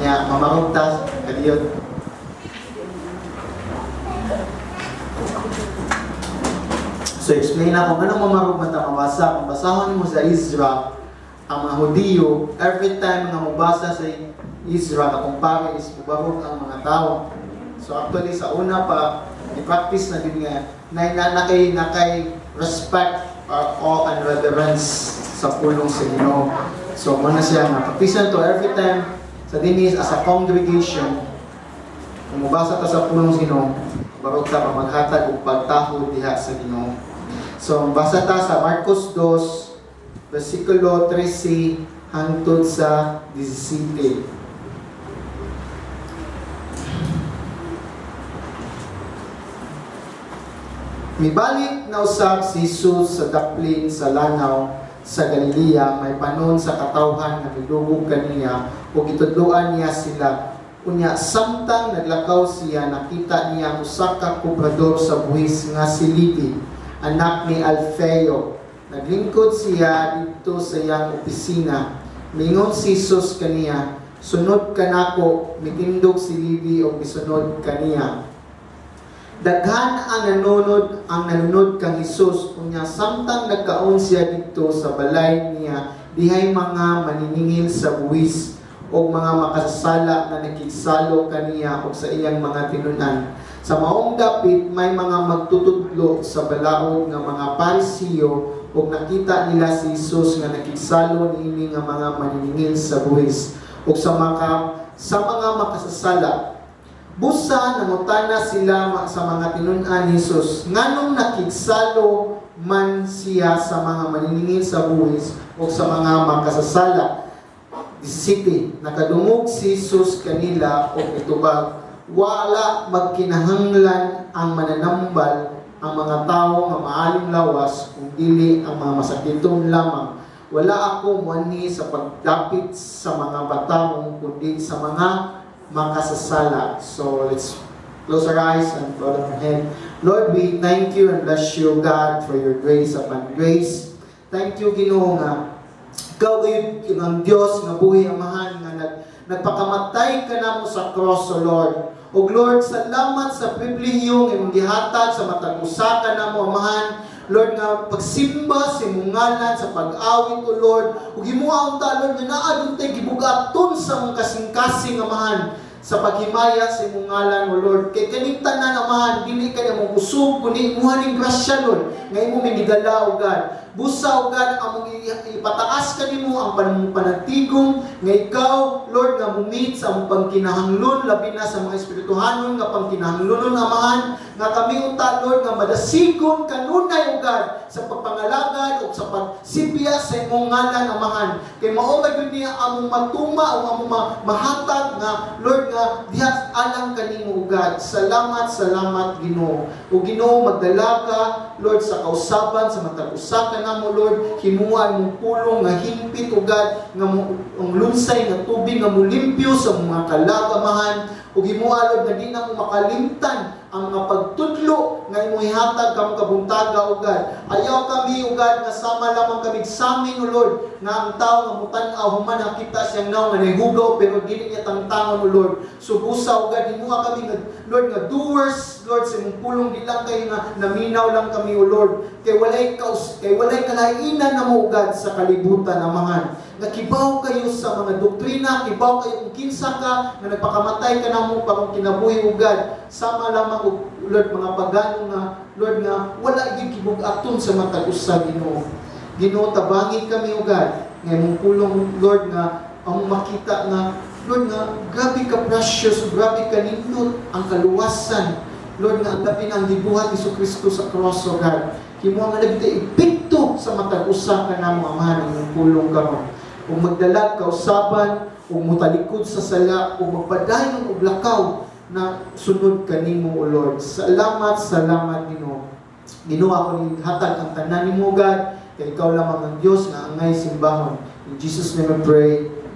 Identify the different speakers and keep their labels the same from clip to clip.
Speaker 1: Unya, mamarugtas, kaliyot. So, explain na kung anong mamarugmat ang mabasa. Kung basahan mo sa Ezra, ang mga Hudiyo, every time nga mabasa sa Ezra, kakumpare is bubarog ang mga tao. So, actually, sa una pa, i-practice na din nga, nakay respect or awe and reverence sa pulong sa Ginoo. So, muna siya nga, practice to every time sa dinis as a congregation, kung mabasa ta sa pulong sa Ginoo, barog ta pa maghatag og pagtaho diha sa Ginoo. So, basa ta sa Marcos 2, versikulo 13 hangtod sa 17. Mibalik na usab si Jesus sa daplin sa langaw sa Galilea, may panon sa katawhan na midugog kaniya o gitudloan niya sila. Unya, samtang naglakaw siya, nakita niya ang usa ka kubrador sa buhis nga si Levi, anak ni Alfeo. Naglingkod siya dito sa iyang opisina. Mingon si Jesus kaniya, sunod ka nako. Mitindog si Levi o misunod kaniya. Daghan ang nanunod kang Jesus, unya samtang nagkaon siya dito sa balay niya, dihay mga maniningil sa buwis o mga makasasala na nakigsalo kaniya o sa iyang mga tinunan. Sa maong dapit may mga magtutudlo sa balaod nga mga Parisiyo o nakita nila si Jesus nga nakigsalo niini nga mga maniningil sa buwis o sa mga makasasala. Busa nangutana sila sa mga tinunan ni Jesus, nganong nakigsalo man siya sa mga maniningil sa buwis o sa mga makasasala. 17. Nakadungog si Jesus kanila o itubag, wala magkinahanglan ang mananambal ang mga tao nga maaling lawas kung dili ang mga masakiton lamang. Wala ako muanhi sa pagdapit sa mga batang kundi sa mga makasasala. So let's close our eyes and bow our head. Lord, we thank you and bless you, God, for your grace upon grace. Thank you, Ginoo, nga ikaw kayo ang Diyos nga buhi amahan nga nagpakamatay ka na mo sa cross, O Lord. O Lord, salamat sa pribilehyo nga imong gihatag sa matag usa ka na mo amahan. Lord, nga pagsimba sa imong ngalan, sa pag-awit, O Lord, ug himuha unta, Lord, nga naa tay gibugaton sa mong kasing-kasing amahan sa paghimaya sa imong ngalan, O Lord. Kay kaning tanan amahan, dili ka na mong usog, kundi imuha ning grasya, Lord, nga imo minigala, O God. Busa, O God, ang ipataas ka nimo ang panagtigong nga ikaw, Lord, nga mumit sa among pangkinahanglon, labi na sa mga espirituhanon nga pangkinahanglonon amahan, nga kami unta, Lord, nga madasigon kanunay, O God, sa pagpangalagad o sa pagsipya sa imong ngalan amahan. Kay mao gyud niya among matuma o among mahatag nga, Lord, nga diha alang kanimo, O God. Salamat, Ginoo. O Ginoo, magdala ka, Lord, sa kausaban, sa matag usa ka namo, Lord, himuha mong pulong nga himpit, O God, nga ang lunsay nga tubig nga mulimpyo sa mga kalagamahan, ug himuha, Lord, nga di na mo makalimtan ang mga pagtudlo nga imong ihatag kam kabuntaga, O God. Ayaw kami, O God, nga sama lamang kami sa amin, O Lord, nga ang tao nga mutan-aw human nakita siyang naw nga nahihugaw pero dili niya tangtangon, O Lord. Subusa, O God, himuha kami nga, Lord, nga doers, Lord, sa imong pulong di lang kayo nga naminaw lang kami, O Lord. Kay walay kalainan na mo, O God, sa kalibutan amahan. Nakibaw kayo sa mga doktrina, kibaw kayo kung kinsa ka, na nagpakamatay ka na mo parang kinabuhi, O God. Sama lamang, O Lord, mga pagano nga, Lord, nga wala yung kibug-aton sa matag usa, Ginoo. Ginoo, tabangin kami, O God, nga imong pulong, Lord, nga ang makita nga, Lord, nga grabe ka precious, grabe ka nindot ang kaluwasan, Lord, nga ang labi ang gibuhat ni Kristo sa cross, O God. Himuha nga nagita ipikto sa matag usa ka namo amahan ang pulong karon. Kung magdalag kausaban, kung mutalikod sa sala, kung magpadayon og lakaw na sunod kanimo, O Lord. Salamat, Ginoo. Ginoo, ako ni hatag ang tanan nimo, God, kay ikaw lamang ang Dios nga angay simbahon. In Jesus' name I pray.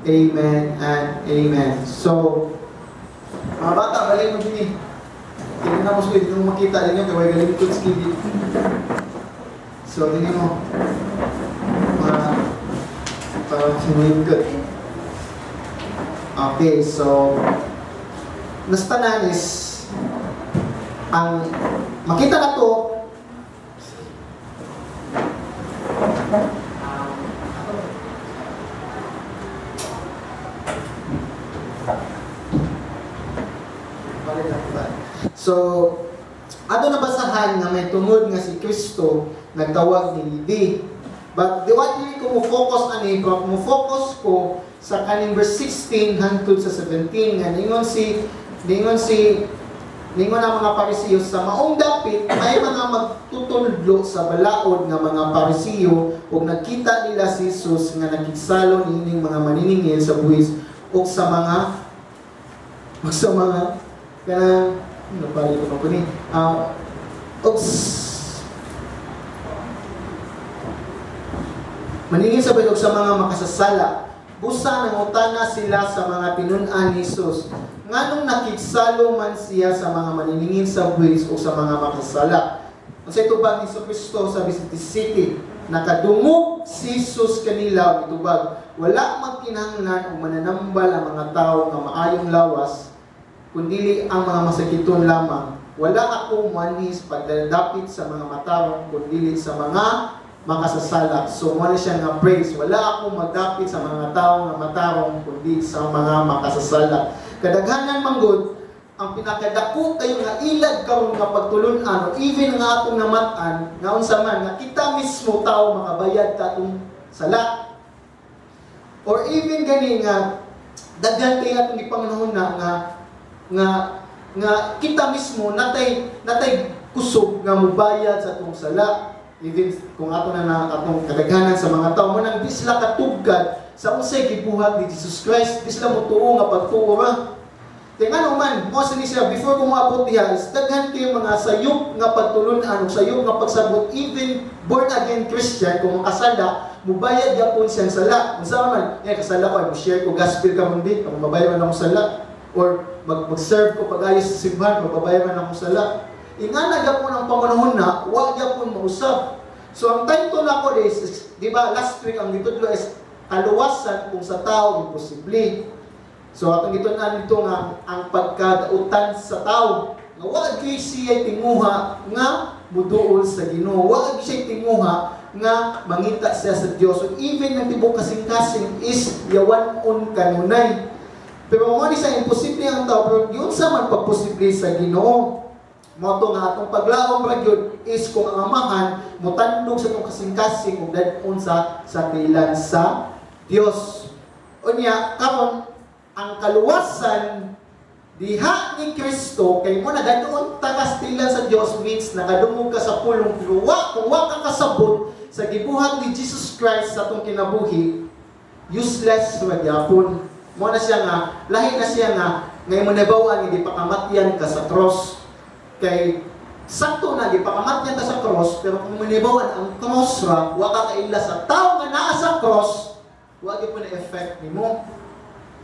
Speaker 1: Amen and amen. So, mga bata, balik mo din. Tingnan na mo sila, hindi mo makita din yun, kaya galing ito skidi. So, tingnan mo. Parang sinulingkot. Okay, so nastanan is ang makita na to so ato nabasahan nga may tungod nga si Kristo nagtawag ni Levi. But di what dili ko mo focus ani ko mo focus ko sa kaning verse 16 hangtod sa 17 nga ningon ang mga Parisiyo sa maong dapit may mga magtutudlo sa balaod nga mga Parisiyo ug nakita nila si Jesus nga nakigsalo niining mga maniningil sa buwis ug sa mga kanang napali ko pa ni maningin sa bilog sa mga makasasala. Busa nangutana sila sa mga pinun-an ni Jesus. Nganong nakigsalo man siya sa mga maniningin sa buwis o sa mga makasasala. Ang sa itubag ni Kristo sa Vicente City, nakadungog si Jesus kanila o itubag. Wala magkinahanglan o mananambal ang mga tao nga maayong lawas, kundili ang mga masakiton lamang. Wala ako manis pagdadapit sa mga matarong, kundili sa mga makasasala. So, wala siya nga praise. Wala ako magdapit sa mga tao nga matarong, kundi sa mga makasasala. Kadaghanan manggod, ang pinakadako kayo nga ilad karon nga pagtulunan, o even nga atong namatan, nga unsa man, nga kita mismo tao makabayad ta atong sala. Or even gani nga, daghan kayo atong ipangunahon nga kita mismo natay kusog nga mubayad sa atong sala. Even kung ato na atong kadaghanan sa mga tao mo nang di sila katugad sa unsay gibuhat ni Jesus Christ, di sila motuo nga pagtuo ra. Tingnan man, mo sa siya before ko moabot diha, is daghan kay mga sayop nga pagtulunan, sayop nga pagsabot, even born again Christian kung makasala, mubayad gyapon siyang sala. Unsa man, kasala ko, mo-share ko gospel karon din, kung mabayad man ako sala, or mag-serve ko pag-ayos sa simbahan, mababayad man ako sala. Ingana gyapon ang pamanahon na, wa gyapon mausab. So ang title nako is, di ba, last week ang gitudlo is kaluwasan kung sa tao imposible. So atong gitunan dito nga ang pagkadautan sa tao. Nga wa gyud siya tinguha nga muduol sa Ginoo. Wa gyud siya tinguha nga mangita siya sa Dios. So even ang tibok kasing-kasing is yawan-on kanunay. Pero mo ni sa imposible ang tao, pero yun sa man pagposible sa Ginoo. Moto nga atong paglaom ra gyud is kung ang amahan motandog sa atong kasing-kasing ug dadon sa kailan sa Dios. Unya karon ang kaluwasan diha ni Kristo kay mo na dadon ta kastilan sa Dios means nakadungog ka sa pulong pero kung wa ka kasabot sa gibuhat ni Jesus Christ sa atong kinabuhi, useless ra gyapon. Mo na siya nga lahi na siya nga ngay mo nabaw-an hindi pa kamatyan ka sa cross. Kay sakto na gipakamatyan ta sa cross, pero kung manibawan ang cross ra, wa ka kaila sa tao nga naa sa cross, wa gyud po na effect nimo.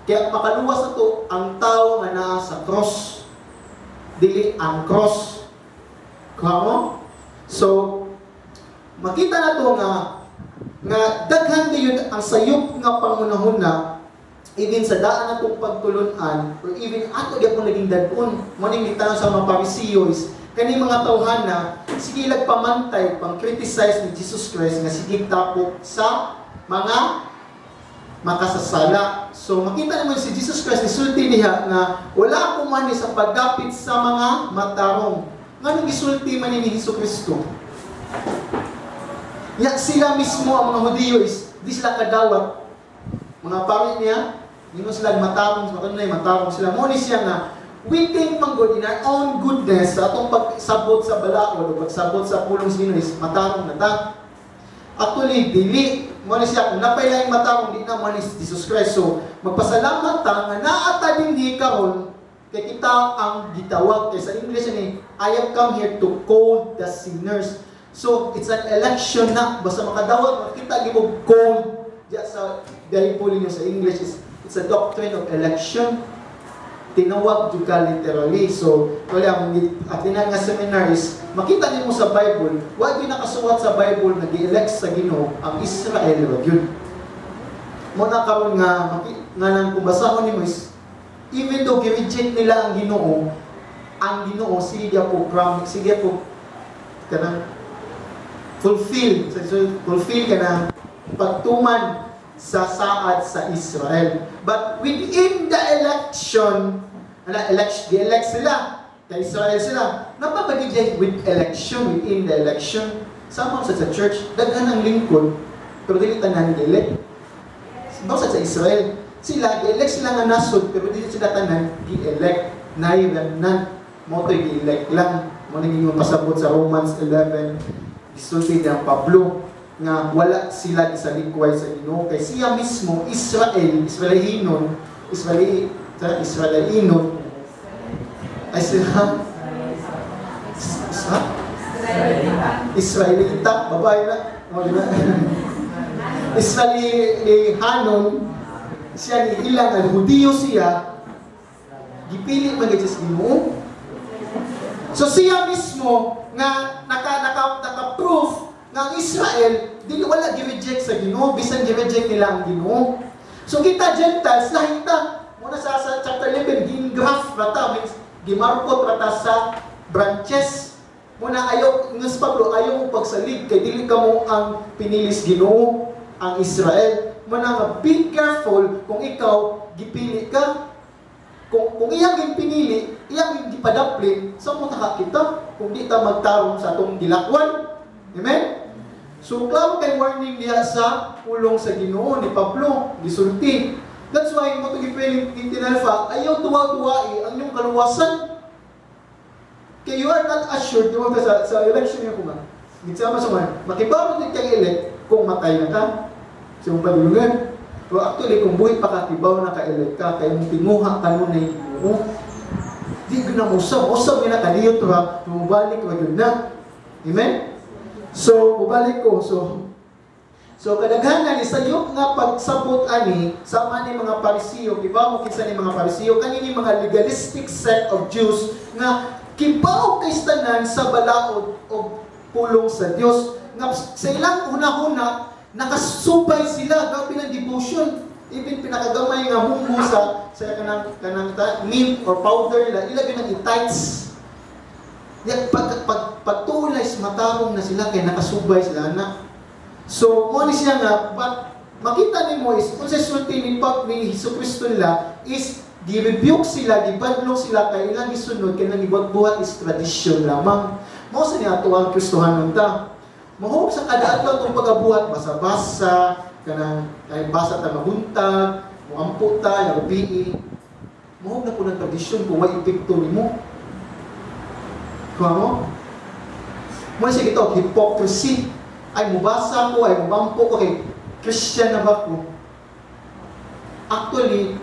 Speaker 1: Kaya makaluwas na to ang tao nga naa sa cross, dili ang cross. Kamo? So makita na to nga daghan gyud ang sayop nga pangunahon na even sa daan natong pagtulunan, or even ato gyapon naging dadon, mo ning gitan sa mga Parisiyo is kani mga tawhana sige pamantay pang criticize ni Jesus Christ nga sige tapok sa mga makasasala. So makita naman si Jesus Christ isulti niya nga wala ako man sa pagdapit sa mga matarong. Nganong gisulti man ni Hesus Kristo? Ya sila mismo ang mga Hudiyo is di sila kadawat. Mga pari niya, hindi sila matarong, matarong sila. Muna siya nga, we think pang good in our own goodness, sa atong pagsabot sa balaod, o pagsabot sa pulong sinis, matarong na ta. Actually, dili. Muna siya, kung napailang matarong, di na man is Jesus Christ. So, magpasalamat ta, nga naata din di karon kay kita ang gitawag. Kaya sa English ni, I have come here to call the sinners. So, it's an election na. Basta makadawag, makita gibog call. Diya sa Bible niyo sa English is it's a doctrine of election. Tinawag juga literally. So, wala ang atinan nga seminar is makita niyo sa Bible, wag gyud nakasuwat sa Bible nag-elect sa Ginoo ang Israel ra gyud. mo na karon nga nang kung basahon nimo is even though gi-reject nila ang Ginoo sige po promise, sige po kanang fulfill kanang pagtuman sa saad sa Israel. But within the election, elect sila, kay Israel sila, napapagigay with election, within the election. Sama sa church, daghan ang lingkod, pero dili tanan gi-elect. Basta sa Israel, sila, gi-elect sila nga nasod, pero dili sila tanan gi-elect. Nailanan, mo to'y gi-elect lang. Mo naging pasabot sa Romans 11, isulti ng Pablo, nga wala sila isalikway sa Ginoo kay siya mismo Israelinon ay sila Israelita babae na Israelihanon siya ni ilang ang Hudiyo siya gipili man sa Ginoo. So siya mismo nga naka-proof nga ang Israel, dili wala gi-reject sa Ginoo, bisan gi-reject nila ang Ginoo. So kita Gentiles, nakita, muna sa chapter 11, gingraft rata, means gimarkot rata sa branches. Muna ayaw, ngas Pablo, ayaw mo pagsalig, kay dili ka mo ang pinilis Ginoo, ang Israel. Muna nga, be careful kung ikaw, gipili ka. Kung iyang pinili, iyang gipadaplin, sa mo nakakita, kung di ta magtarong sa atong gilakwan. Amen? So, klaro kay warning niya sa pulong sa Ginoo ni Pablo, gisulti. That's why, mo ito gipiling tinalfa, ayaw tuwa-tuwai ang iyong kaluwasan. Kaya you are not assured, di mo sa election niyo kuma. Gitsama sa mga, makibaro din kang elect kung matay na ka. Sa iyong padulungan. Pero actually, kung buhay pa ka, kibaw na ka-elect ka, kaya mong tinguha ka nun na Ginoo. Di ko na musam yun na kaliyot ha, mabalik ka yun na. Amen? So, mabalik ko. So kadaghanan ni sayop nga pagsabot ani sama ni mga Parisiyo, kibaw mo kinsa ni mga Parisiyo kanini mga legalistic set of Jews nga kibaw kay tanan sa balaod o pulong sa Dios nga sa ilang una-una nakasubay sila gabi ng devotion, even pinakagamay nga humbo sa kanang mint or powder nila ilagay ng itites. Pagtulay matarong na sila kay nakasubay sila na. So, mo ni siya nga, makita ni mo is, kung sa sulti ni Jesucristo nila, is, gi-rebuke sila, gibadlong sila, kay ilang isunod, kaya nang ibagbuhat is tradisyon lamang. Mo sa niya ito ang Kristohanon ta. Mahog sa kadaadlaw itong pagabuhat, basa-basa, kay basa ta mabuntag, muampo ta, narubii. Mahog na po ng tradisyon kung may epekto ni mo. Kuha mo? Muna siya ito, hypocrisy. Ay, mubasa ko, ay mubampo ko, kay Christian na ba ko? Actually,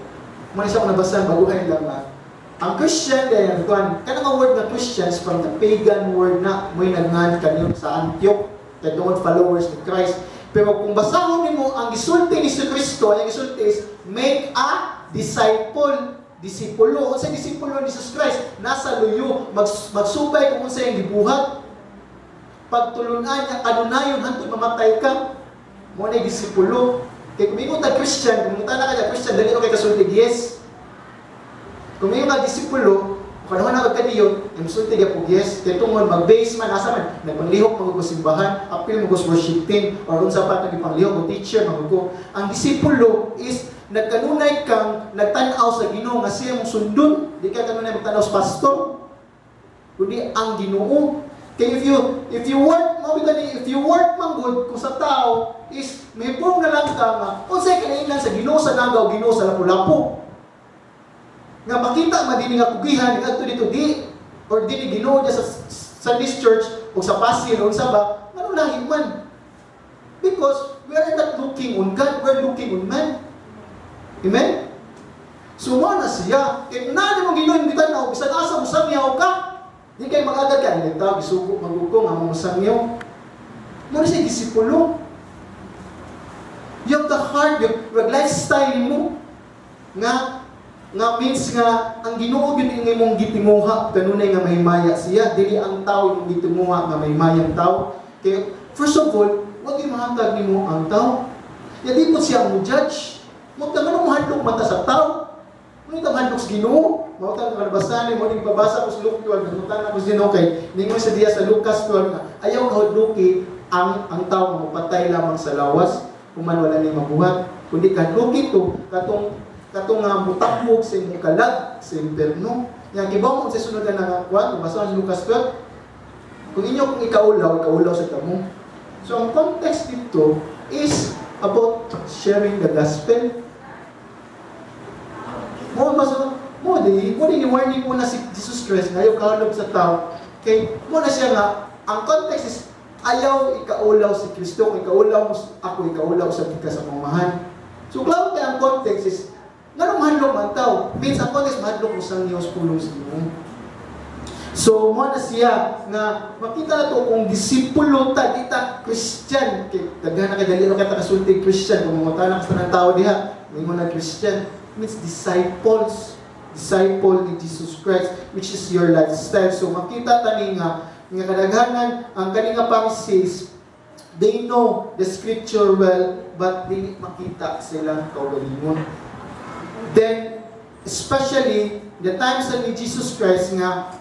Speaker 1: muna siya ko nabasa, baguhan lang na. Ang Christian, kaya nga word na Christians from the pagan word na may nangan kanyo sa Antioch, kaya doon followers of Christ. Pero kung basahon mo ang gisulti ni Kristo, ang gisulti is, make a disciple. Disipulo. Sa disipulo ni Jesus Christ, nasa luyo, magsubay kung sa iyong gibuhat. Pagtulunan niya, kanunayon, hantod mamatay ka. Mo na disipulo. Kaya kung ikaw ta Christian, kung ikaw na ka Christian, dali ko kay kasultig, yes. Kung ikaw ka disipulo, kung ano na magkadiyot, yung sultig po, yes. Kaya itong mag-base man, nasa man, nagpanglihok, mag-simbahan, apil, mag-worship team, or kung sa pat, nagpanglihok, teacher, mag-go. Ang disipulo is, nagkanunay kang nagtanaw sa Ginoo nga siya mong sundon, di ka kanunay magtanaw sa pastor, kundi ang Ginoo. Kaya if you work man good kung sa tao is may form na lang ka nga kung sa'y kanainan sa Ginoo sa nagaw, Ginoo sa lapu-lapu nga makita madini nga kugihan nga dito di or dini Ginoo niya sa this church o sa Pasig o sa ba ano lahi man, because we are not looking on God, we are looking on man. Amen? Suma na siya. Kaya na mong Ginoo imbitan na, bisan asa mo samyaw ka. Di kayo mag-agad ka. Hindi tao, gisugok, magugong, ang mga samyaw. Muna siya disipulo. You have the heart, yung lifestyle mo. Nga means nga, ang Ginoo yun yung imong gitinguha, kanunay nga mahimaya siya. Dili ang tao yung gitinguha nga mahimayang tao. Kaya, first of all, huwag yung mahatag ni mo ang tao. Kaya di po siya ang judge. Mutang ano mahadlok mata sa tao? Ano ito mahadlok sa Ginoo? Mutang ka nabasahan mo ning babasa ko sa Luke 12, mutang na ko sa Ginoo kay ningon sa diya sa Lucas 12 nga ayaw kahadloki ang tao mapatay lamang sa lawas kuman wala ni mabuhat. Kundi kahadloki to katong nga mutakbog sa imong kalag sa impierno. Yang ibaw mo sa sunod na nga basa sa Lucas 12. Kung inyo kung ikaulaw sa tamo. So ang context dito is about sharing the gospel. Mo di warning mo na si Jesus Christ ngayon kaulog sa tao. Kay mo na siya nga ang context is ayaw ikaulaw si Kristo, ikaulaw mo ako, ikaulaw sa ka sa mamahan. So klaro kay ang context is nganong mahadlok man tao. Means ang context mahadlok mo sa Diyos pulong sa Ginoo. So mo na siya nga makita na to kung disipulo ta kita Christian kay daghan na kay dali ra ka kasulti Christian kung mo ta sa tao diha ingon na Christian means disciple ni Jesus Christ, which is your lifestyle. So makita tani nga kadaghanan ang kani nga Pharisees, they know the scripture well, but they makita silang kaugalingon. Then, especially the times ni Jesus Christ nga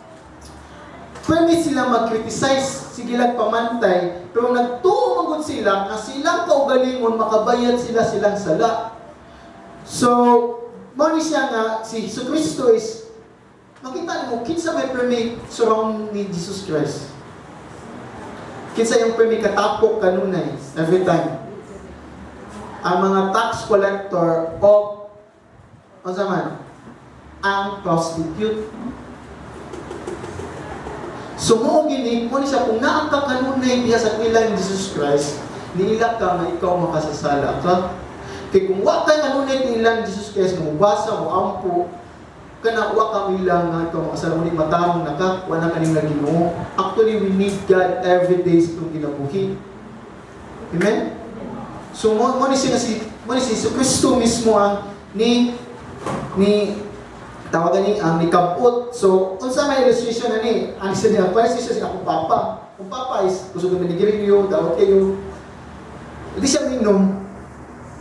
Speaker 1: permit sila mag-criticize, sigilag pamantay, pero nagtuo magud sila nga silang kaugalingon makabayad silang sala. So, mao ni siya nga si Jesus Kristo is makita mo kinsa may permit surround ni Jesus Christ. Kinsa yung permit katapok kanunay every time. Ang mga tax collector o unsa man ang prostitute. So mo gini mo ni siya kung naa ka kanunay diha sa ilang Jesus Christ, niila ka nga ikaw makasasala ka. Kaya kung wa ka kanunay ilang Jesus Christ kung basa mo ampo kana wa ka ilang nga ikaw makasala mo ni matarong naka wala ka ning Ginoo. Actually we need God every day sa itong kinabuhi. Amen. So mo ni si Kristo mismo ang ni tawagan ni ang nikabot. So unsa may illustration na ni ang isa niya para siya akong papa. Kung papa is gusto ko manigrilyo dawat kayo. Hindi siya minom.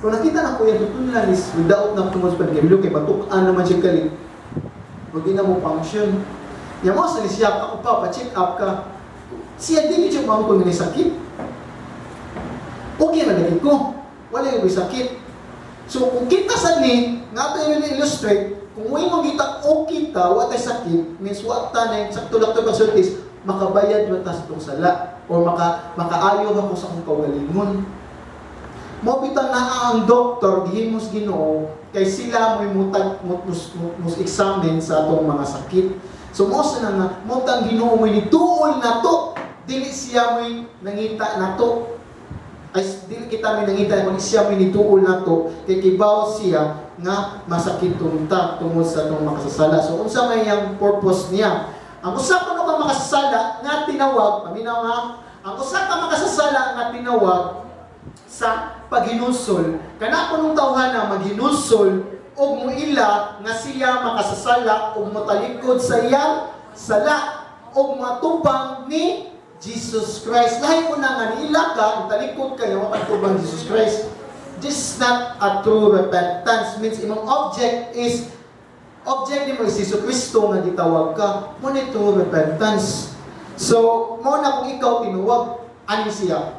Speaker 1: Kung nakita na ko yan, tutunan is without na tungkol sa panigrilyo, kay batukan naman siya kalit. Huwag na mo function. Yan mo, sa siya, ako pa, pa-check up ka. Siya din yung mga kung may sakit. Okay na lagi ko. Wala yung may sakit. So, kung kita sa ni, nga ito yung illustrate, kung huwag mo kita o kita, wala tayo sakit, means wala na yung sakto-lakto consultis, makabayad mo ta sa itong sala. Or makaayaw ako sa akong kawalingon. Mabitang na ang doktor, gihimos Ginoo, kay sila mus examine sa atong mga sakit. So, mosa na nga, mutang Ginoo mo nituol na to, dili siya mo nangita na to. Ay, dili kita may nangita, kung siya mo nituol na to, kay kibaw siya nga masakit tunta tungod sa atong makasasala. So, unsa may ang purpose niya? Ang usa ka makasasala nga tinawag, paminaw nga, ang usa ka makasasala nga tinawag sa paghinusol. Kana punong tawhana maghinusol og muila nga siya makasasala og matalikod sa iyang sala og matubang ni Jesus Christ. Lahi ko na nga niila ka, talikod kayo matubang Jesus Christ. This is not a true repentance. Means imong object ni mo is Jesus Kristo nga gitawag ka. Mo ni true repentance. So, mo na kung ikaw tinuwag, ani siya?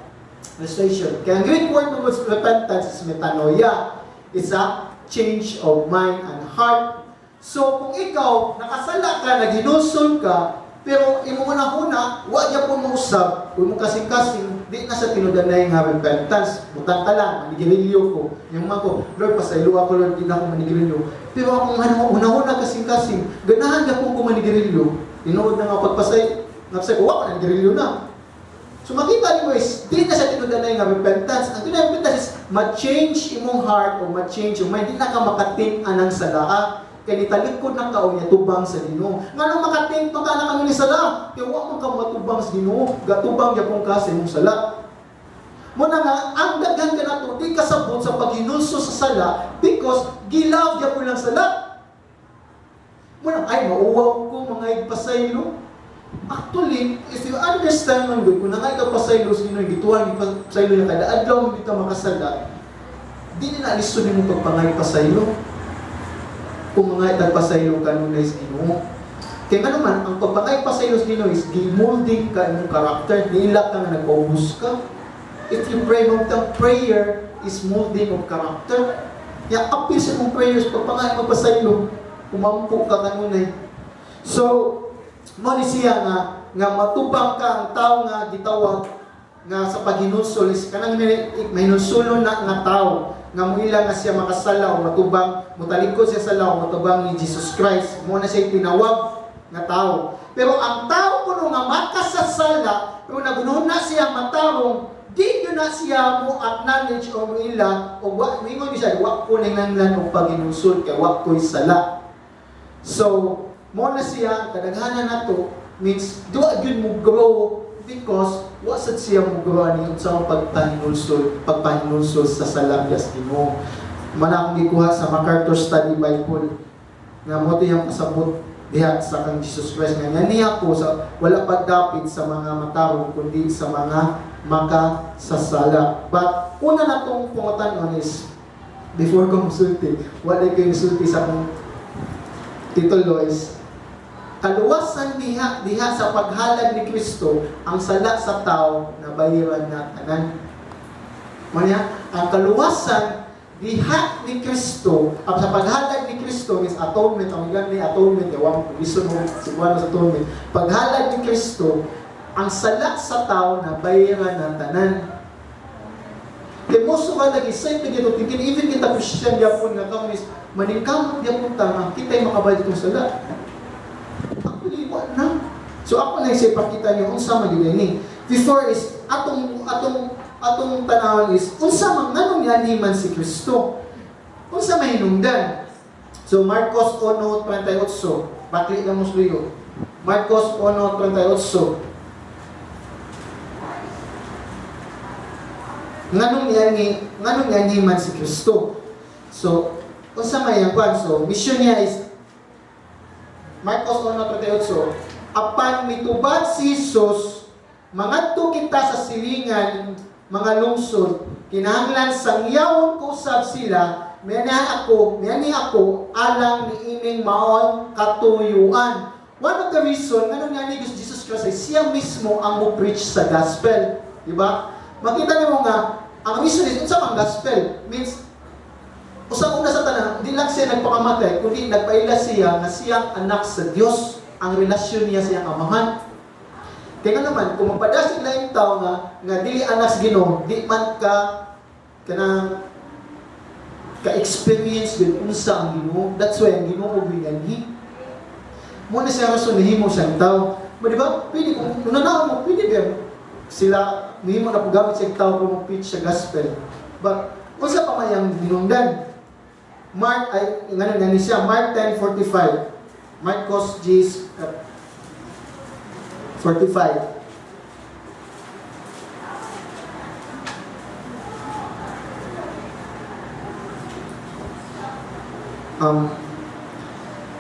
Speaker 1: Illustration. Kaya ang Greek word towards repentance is metanoia. It's a change of mind and heart. So, kung ikaw, nakasala ka, naghinusol ka, pero imo mo na huna, huwag niya po mausap, kung mo kasing-kasing, di na sa tinudanay nga repentance. Butang ka lang, manigirilyo ko. Yung mga ko, Lord, pasaylo ako, Lord, di na ako manigirilyo. Pero akong una-una kasing-kasing, ganahan ka po kung manigirilyo. Tinood na nga pagpasay, napasay ko, wak, manigirilyo na. So makita niyo is, di na sa tinudanay nga repentance. Ang tinay repentance is, ma-change imong heart o ma-change yung mind. Di na ka makating anang sala. Kaya nitalikod na ka o niya tubang sa Ginoo. Nga nung makating pa ka na kami ni sala. Kaya huwag mo ka matubang sa Ginoo. Gatubang niya pong ka sa imong sala. Muna nga, ang daghan ka na ito, di kasabot sa paghinulso sa sala because gilaw niya po lang sala. Muna, ay, mauwaw ko mga igpasaylo. Actually, if you understand man good, kung nangay ka pasaylo sa Ginoo, gituan pasaylo niya kada adlaw mo kita makasala. di nila alisun mo pagpangay pasaylo. Kung mga itagpasaylo ka nun is Ginoo. Kaya nga naman, ang pagpangay pasaylo sa Ginoo is di-molding ka imong karakter, nila ka nga nag-paubos ka. If you pray, prayer is molding of character. Kaya apil sa mong prayers, pagpangay pasaylo, kumampo ka kanunay. So, mo ni siya nga matubang ka ang tao nga gitawag nga sa paghinulsol is kanang may nulsulon na nga tao nga muila nga siya makasala o matubang mutalikod siya sa lao matubang ni Jesus Christ mo na siya tinawag nga tao. Pero ang tao kuno nga makasasala pero nagunahon na siya matarong di yun na siya mo acknowledge o muila o mingon siya wa ko nanglan og paghinulsol kay wa ko'y sala. So mo na siya kadaghanan nato means do gyud mo grow because wasad siya mo grow ani sa pagpahinulsol sa salabyas Ginoo. Mana akong gikuha sa MacArthur Study Bible nga mo tiyang pasabot diha sa kang Jesus Christ nga niya ko sa wala pagdapit sa mga matarong kundi sa mga makasasala. But una na tong pangutanon is before ko musulti, wala kayo musulti sa akong titulo is kaluwasan diha sa paghalad ni Kristo ang sala sa tao na bayiran na tanan. Manya, ang kaluwasan diha ni Kristo ang sa paghalad ni Kristo is atonement. Ang gani atonement, ewan ko gusto mo siguro sa atonement. Paghalad ni Kristo ang sala sa tao na bayiran na tanan. Kaya mo suka lagi sa ito tingin even kita Christian yapon nga kaon is maningkamot yapon ta kita'y makabayad itong sala. Na. So ako na isip pakita niyo unsa man gyud ni. Before is atong tanawon is unsa man nganong yaniman si Kristo. Unsa may hinungdan. So Marcos 1:38. Bakli lang mo suyo. Marcos 1:38. Nganong yaniman si Kristo. So unsa may yang kwan so mission niya is Marcos 1:38. Apan mitubad si Jesus, mangadto kita sa silingan, mga lungsod, kinahanglan sangyawon ko usab sila, miyani ako, alang ni ining maong katuyuan. One of the reason, nga ni Jesus Christ ay siya mismo ang mo-preach sa gospel. Diba? Makita niyo nga, ang mission is, unsa ang gospel? Means, usang una sa tanan, hindi lang siya nagpakamatay, kundi nagpaila siya na siyang anak sa Diyos. Ang relasyon niya siyang amahan. Kaya naman, kung mapadasig na yung tao nga dili anak sa Ginoo, di man ka-experience din unsa ang Ginoo. That's why ang Ginoo binanhi. Muna siya rason nahimo siyang tao. Di ba? Pwede kung unanaw mo, pwede ba sila mahimo na paggamit siyang tao kung mag-preach sa gospel. But, unsa pa man yung hinungdan? Mark 10:45. Marcos 45.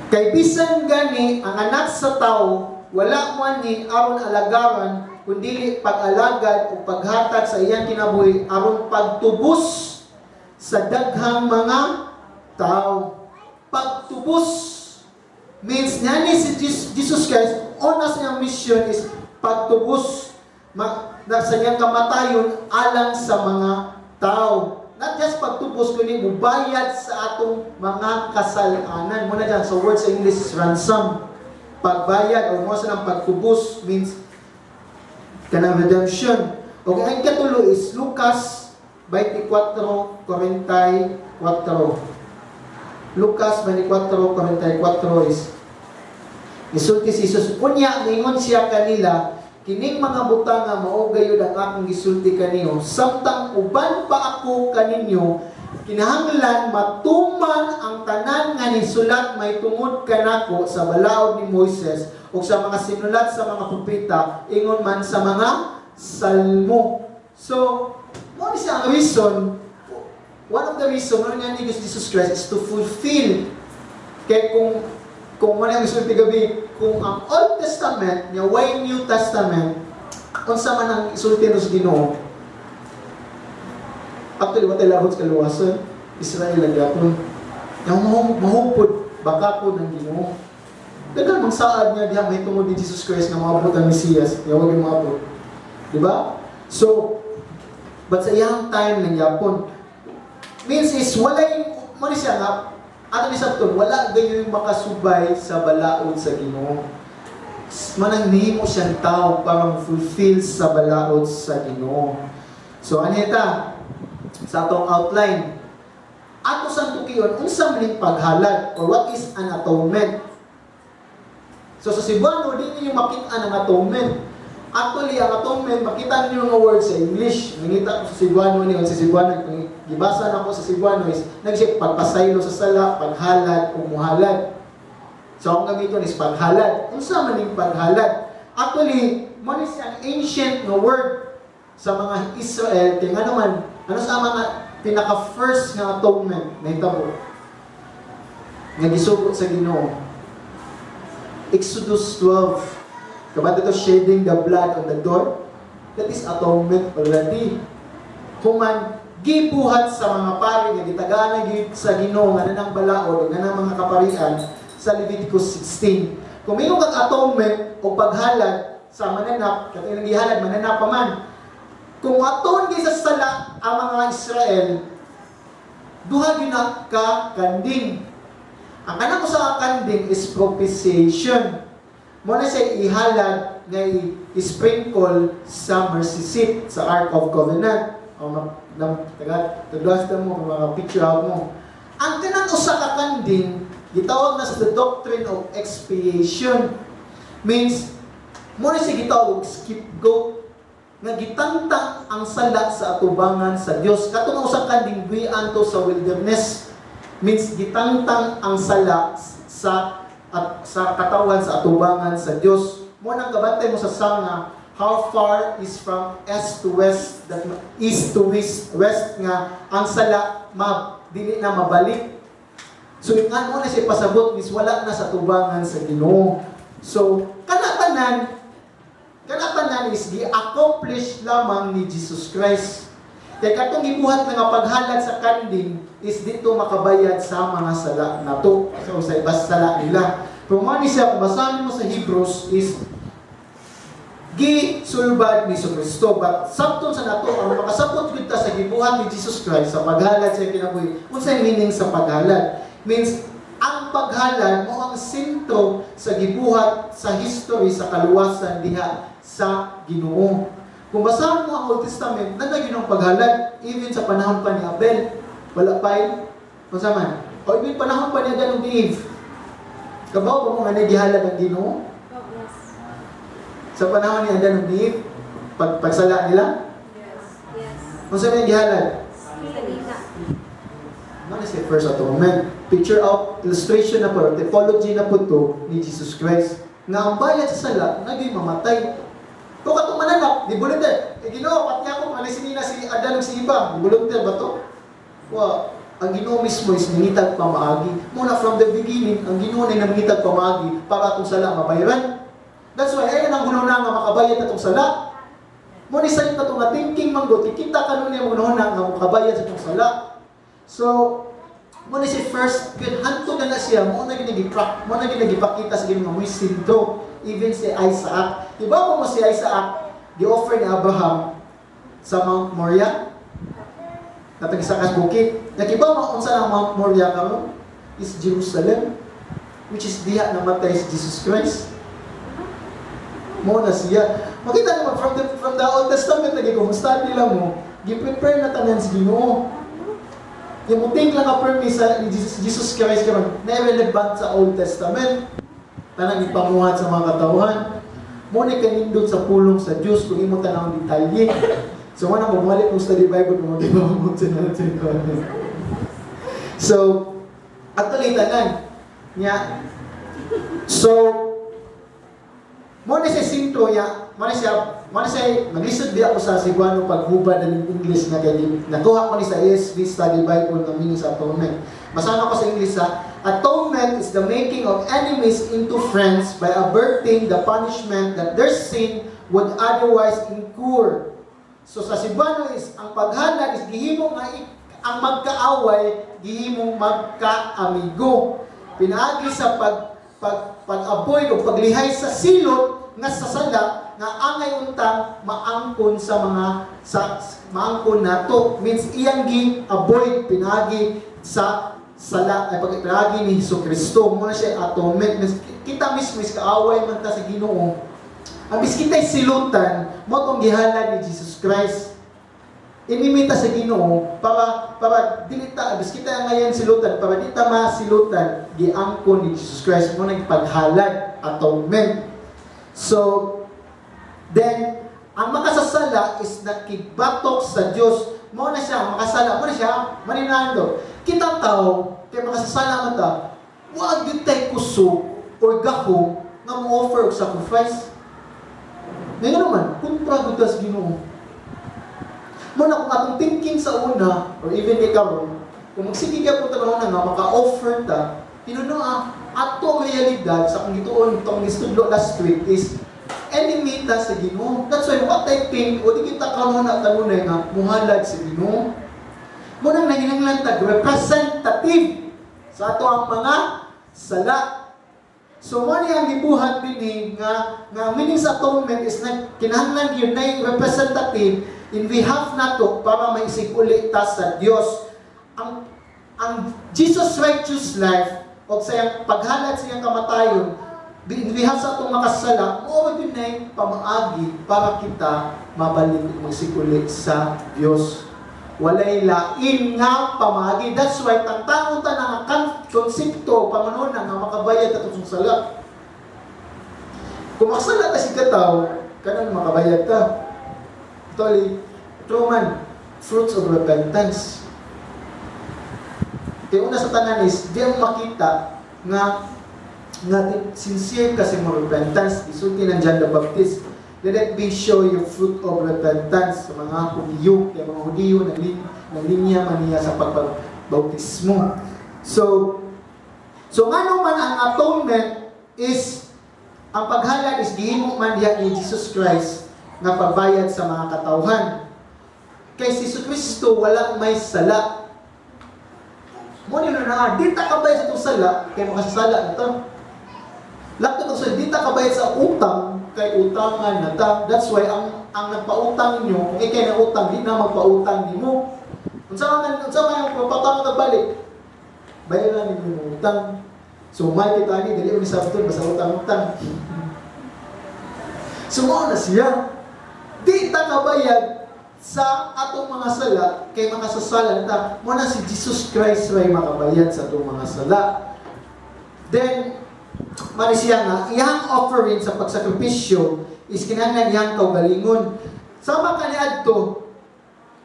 Speaker 1: Kay bisan gani ang anak sa tao wala man ni aron alagaran kundi pag-alagad o paghatag sa iyang kinabuhi aron pagtubos sa daghang mga tao. Pagtubos means nani si Jesus Christ, una sa iyang mission is pagtubos sa iyang kamatayon alang sa mga tao. Not just pagtubos, kundi mubayad sa atong mga kasalanan. Muna dyan, sa word sa English is ransom. Pagbayad, o mo sa ng pagtubos means kanang redemption. Okay, ang katulo is Lucas 24:44. Lucas 24:44 is gisulti si Jesus. Unya, ningon siya kanila, kining mga butang nga mao gayud ang akong gisulti kaniyo, samtang uban pa ako kaninyo, kinahanglan matuman ang tanan nga nisulat may tungod kanako sa balaod ni Moises o sa mga sinulat sa mga propeta, ingon man sa mga salmo. So, mo siya ang reason. One of the reasons nga ni Jesus Christ is to fulfill. Kaya kung ano yung isulti gabi, kung ang Old Testament, yung New Testament, kung sa man ang isulti ng Ginoo, Actually, what ilahod sa kaluwasan, Israel ang yapon. Yung mahupod, baka po ng Ginoo. Dagan mang saad niya diha may tungod ni Jesus Christ na maabot ang Mesiyas, nga wag yung maabot. Di ba? So, but sa iyang time ng yapon, means is walay mo ni siya nga ato ni sabton wala gayon makasubay sa balaod sa Ginoo. Manang nihimo siyang tao para fulfill sa balaod sa Ginoo. So anita sa atong outline ato sang tukiyon unsa man paghalad or what is an atonement. So sa Cebuano di niyo makita ang atonement. Actually, ang atonement, makita niyo nga word sa English. Nangita ko sa Cebuano niyo, sa Cebuano, gibasa na ko sa Cebuano is, nagsip, pagpasaylo sa sala, paghalad, o muhalad. So, ang gamiton is paghalad. Unsa man yung paghalad? Actually, mo is ang ancient nga word sa mga Israel, kaya nga naman, ano sa mga pinaka-first nga atonement na hitabo? Nga gisugot sa Ginoo. Exodus 12. Kabato ito, shedding the blood on the door. That is atonement already. Kung man, gibuhat sa mga pari nga gitagaan sa Ginoo nga nanang balaod o nanang mga kaparian sa Leviticus 16. Kung mayroong kag atonement o paghalad sa mananap, katong gihalad mananap pa man. Kung aton gi sa sala ang mga Israel, duha gyud na ka kanding. Ang kanang usa ka kanding is propitiation. Mo na siya ihalad nga i-sprinkle sa mercy seat sa Ark of Covenant. O tagad mo kung mga picture out mo. Ang kanang usa ka kanding gitawag na sa the doctrine of expiation. Means mo na siya gitawag scapegoat nga gitangtang ang sala sa atubangan sa Dios. Katong usa ka kanding gianto sa wilderness. Means gitangtang ang sala sa katawan sa atubangan sa Dios. Mo nang gabantay mo sa sanga, how far is from east to west, that east to west nga ang sala dili na mabalik. So ingan mo na siya pasabot is wala na sa tubangan sa Ginoo. So kanatanan is gi-accomplish lamang ni Jesus Christ. Kaya katong gibuhat nga paghalad sa kanding is dito makabayad sa mga sala nato. So sa ibas sala nila. Pero man siya, kung basahin mo sa Hebrews is gisulbad ni Kristo. But sabton sa nato, ang makasabot kita sa gibuhat ni Jesus Christ sa paghalad sa kinabuhi. Unsay meaning sa paghalad? Means ang paghalad mo ang sentro sa gibuhat sa history sa kaluwasan diha sa Ginoo. Kung basahan mo ang Old Testament, nagagin ang paghalad. Even sa panahon pa ni Abel, wala pa yun. Masaman. O even panahon pa ni Adam ng Eve. Kabaw ba mo nga nagihalad ang Ginoo?
Speaker 2: Yes.
Speaker 1: Sa panahon ni Adam ng Eve, pagsala nila?
Speaker 2: Yes.
Speaker 1: Kung saan may gihalad?
Speaker 2: Salita.
Speaker 1: Ano si first atonement? Picture of illustration na po, typology na po to ni Jesus Christ. Nga ang bayad sa sala, naging mamatay. Kung katong mananap, di volunteer. Ginoo, pati ako, malisinina si Adan o si Iba. Di volunteer ba to? Ang Ginoo mismo is nangitag pamaagi. Muna from the beginning, ang Ginoo na nangitag pamaagi para atong sala mabayaran. That's why, ayun ang gunaw na nga makabayad atong sala. Muna isa yung nga thinking manggo, kita ka nun yung gunaw na nga makabayad sa atong sala. So, muna si first, hanto na siya, muna ginagipakita sa Ginoo mo sinto. Even si Isaac. Diba mo si Isaac, di-offer ni Abraham sa Mount Moriah? Natagisakas bukit. Nakiba mo kung saan ang Mount Moriah karon? Is Jerusalem, which is diha namatay si Jesus Christ. Mo na siya. Makita naman from the Old Testament lagi kung study lang mo, gi-prepare na tanan si Ginoo. Yung muting lang ka-permis ni Jesus Christ karon na relevant sa Old Testament. Tanang ipamuhat sa mga katauhan. Muna kanindot sa pulong sa Diyos kung imo tanang detalye. So, wala mo bumalik mo study Bible kung di ba mo natin. So, actually, tanan. So, muna siya sinto niya, muna siya, nag-lisod di ako sa Cebuano paghubad ng English na kaya nakuha ko ni sa ESV Study Bible ng meaning sa atonement. Basahan ako sa English sa atonement is the making of enemies into friends by averting the punishment that their sin would otherwise incur. So sa Cebuano is ang paghalad is gihimo nga ang magkaaway gihimong magkaamigo. Pinaagi sa pag-avoid o paglihay sa silot nga sa sala nga angay untang maangkon sa mga maangkon nato, means iyang gi-avoid pinagi sa sala ay pagpinagi ni Hesukristo. Muna siya atonement. Kita mismo is kaaway man ta sa Ginoo. Ang biskitay silutan mo tong gihalad ni Jesus Christ. Inimita sa Ginoo para dili ta biskita ngayon silutan para di ta masilutan giangkon ni Jesus Christ mo nagpaghalad atonement. So then ang makasasala is nakigbatok sa Dios. Mo na siya makasala, mo na siya maninando. Kita tao kay makasasala man ta, wa gyud tay kusog or gahom nga mo offer og sacrifice. Ngayon naman, kontra gud tas Ginoo. Muna kung atong thinking sa una, or even ni karon, kung magsige ka po tayo na nga, maka-offer ta, tinuno ato realidad sa kung gituon, itong istudlo last week is, enemy ta sa Ginoo. That's why, what I think, o di kita karon na kanunay nga, muhalad sa Ginoo. Muna nanginanglan tag representative sa ato ang mga sala. So, mo ang gibuhat din nga meaning sa atonement is na kinahanglan yun na yung representative in behalf nato para maisig uli ta sa Dios. Ang Jesus righteous life o sa iyang paghalad sa iyang kamatayon in behalf sa atong makasala, mo din na yung pamaagi para kita mabalik maisig uli sa Dios. Walay lain nga pamagi. That's why tangtangon ta nga konsepto pamanon nga makabayad atong sala. Kung makasala ta si kataw, kanang makabayad ta. Actually, truman, fruits of repentance. Kaya una sa tanan is, di ang makita nga sincere kasi mo repentance. Isulti ng John the Baptist. Let it be show your fruit of repentance sa mga Hudiyo, kaya mga Hudiyo ng linya maniya sa pagbautismo. So nga man ang atonement is, ang paghalad is gihimo man diha ni Jesus Christ na pagbayad sa mga katawhan. Kay si Jesucristo walang may sala. Mo ni na di ta kabayad sa itong sala, kay makasala na to. Lakto to sa di ta kabayad sa utang, kay utangan na ta. That's why ang nagpautang nyo, kung ikay na utang, di na magpautang nimo. Unsa man yung papatang na balik, bayaran ninyo yung utang. So may kita ni dili ni sabton basta utang-utang. Sumo na siya. Di ta kabayad sa atong mga sala kay makasasala ta. Mo na si Jesus Christ ray makabayad sa atong mga sala. Then mali siya nga, iyang offering sa pagsakripisyo is kinahanglan iyang kaugalingon. Sama kaniadto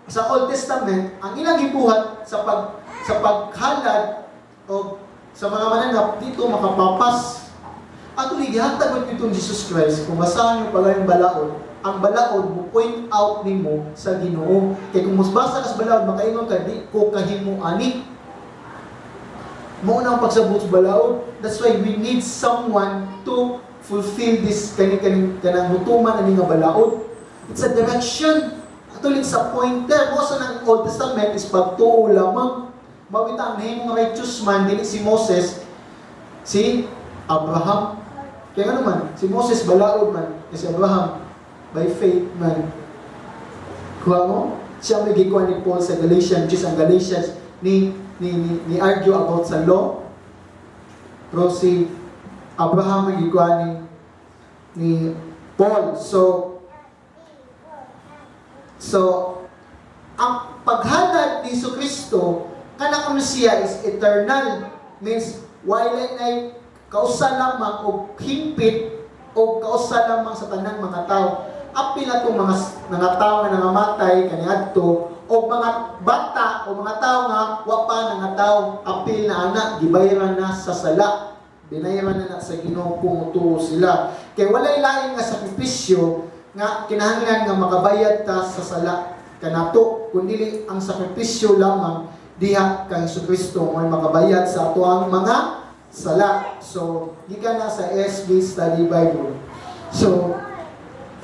Speaker 1: sa Old Testament, ang ilang gibuhat sa paghalad o sa mga mananap dito makapapas. At gihatag nitong Jesus Christ, kung basahan niyo pala yung balaod, ang balaod mo point out nimo sa Ginoo. Kaya kung musbasa ka sa balaod, makaingon ka, di ko kahimo ani. Mauna ang pagsabot sa balaod. That's why we need someone to fulfill this kanang hutuman ani nga balaod. It's a direction. Atulig sa pointer mo sa ng Old Testament is pagtuo lamang. Mawita ang nahimong righteous man, dili si Moses, si Abraham. Kaya nga naman, si Moses balaod man, si Abraham by faith man. Kuha mo, siya may gikuha ni Paul sa Galatians, which is ang Galatians ni argue about sa law. Pero si Abraham may gikuha ni Paul. So ang paghalad ni Jesucristo kana kuno siya is eternal, means wala na kausa lamang o himpit o kausa lamang sa tanang mga tao. Apil na itong mga tao nga nangamatay kaniadto o mga bata o mga tao nga wapa nga tao apil na anak gibayaran na sa sala, binayaran na sa Ginoo kung sila. Kay walay lain nga sakripisyo nga kinahanglan nga makabayad ta sa sala kanato, kundi ang sakripisyo lamang diha kay Jesucristo may makabayad sa atoang mga sala. So, gikan na sa SB Study Bible. So,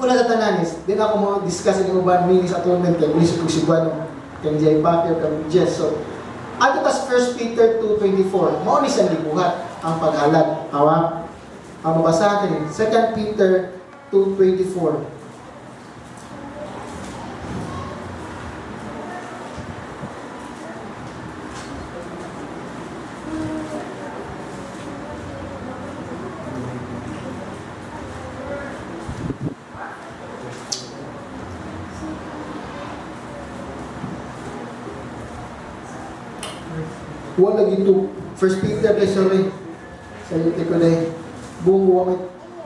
Speaker 1: Una sa tananis, di na ako mo discuss ang uban meaning sa atonement kay Luis Pugsiguano, kay Jay Papier, kay Jess. So, ato tas 1 Peter 2:24, mao ni siyang gibuhat ang paghalad. Awa, ang mabasahan din, 2 Peter 2:24. Wala gito. First Peter, sorry. Sa ito ko dahil. Buong wamit.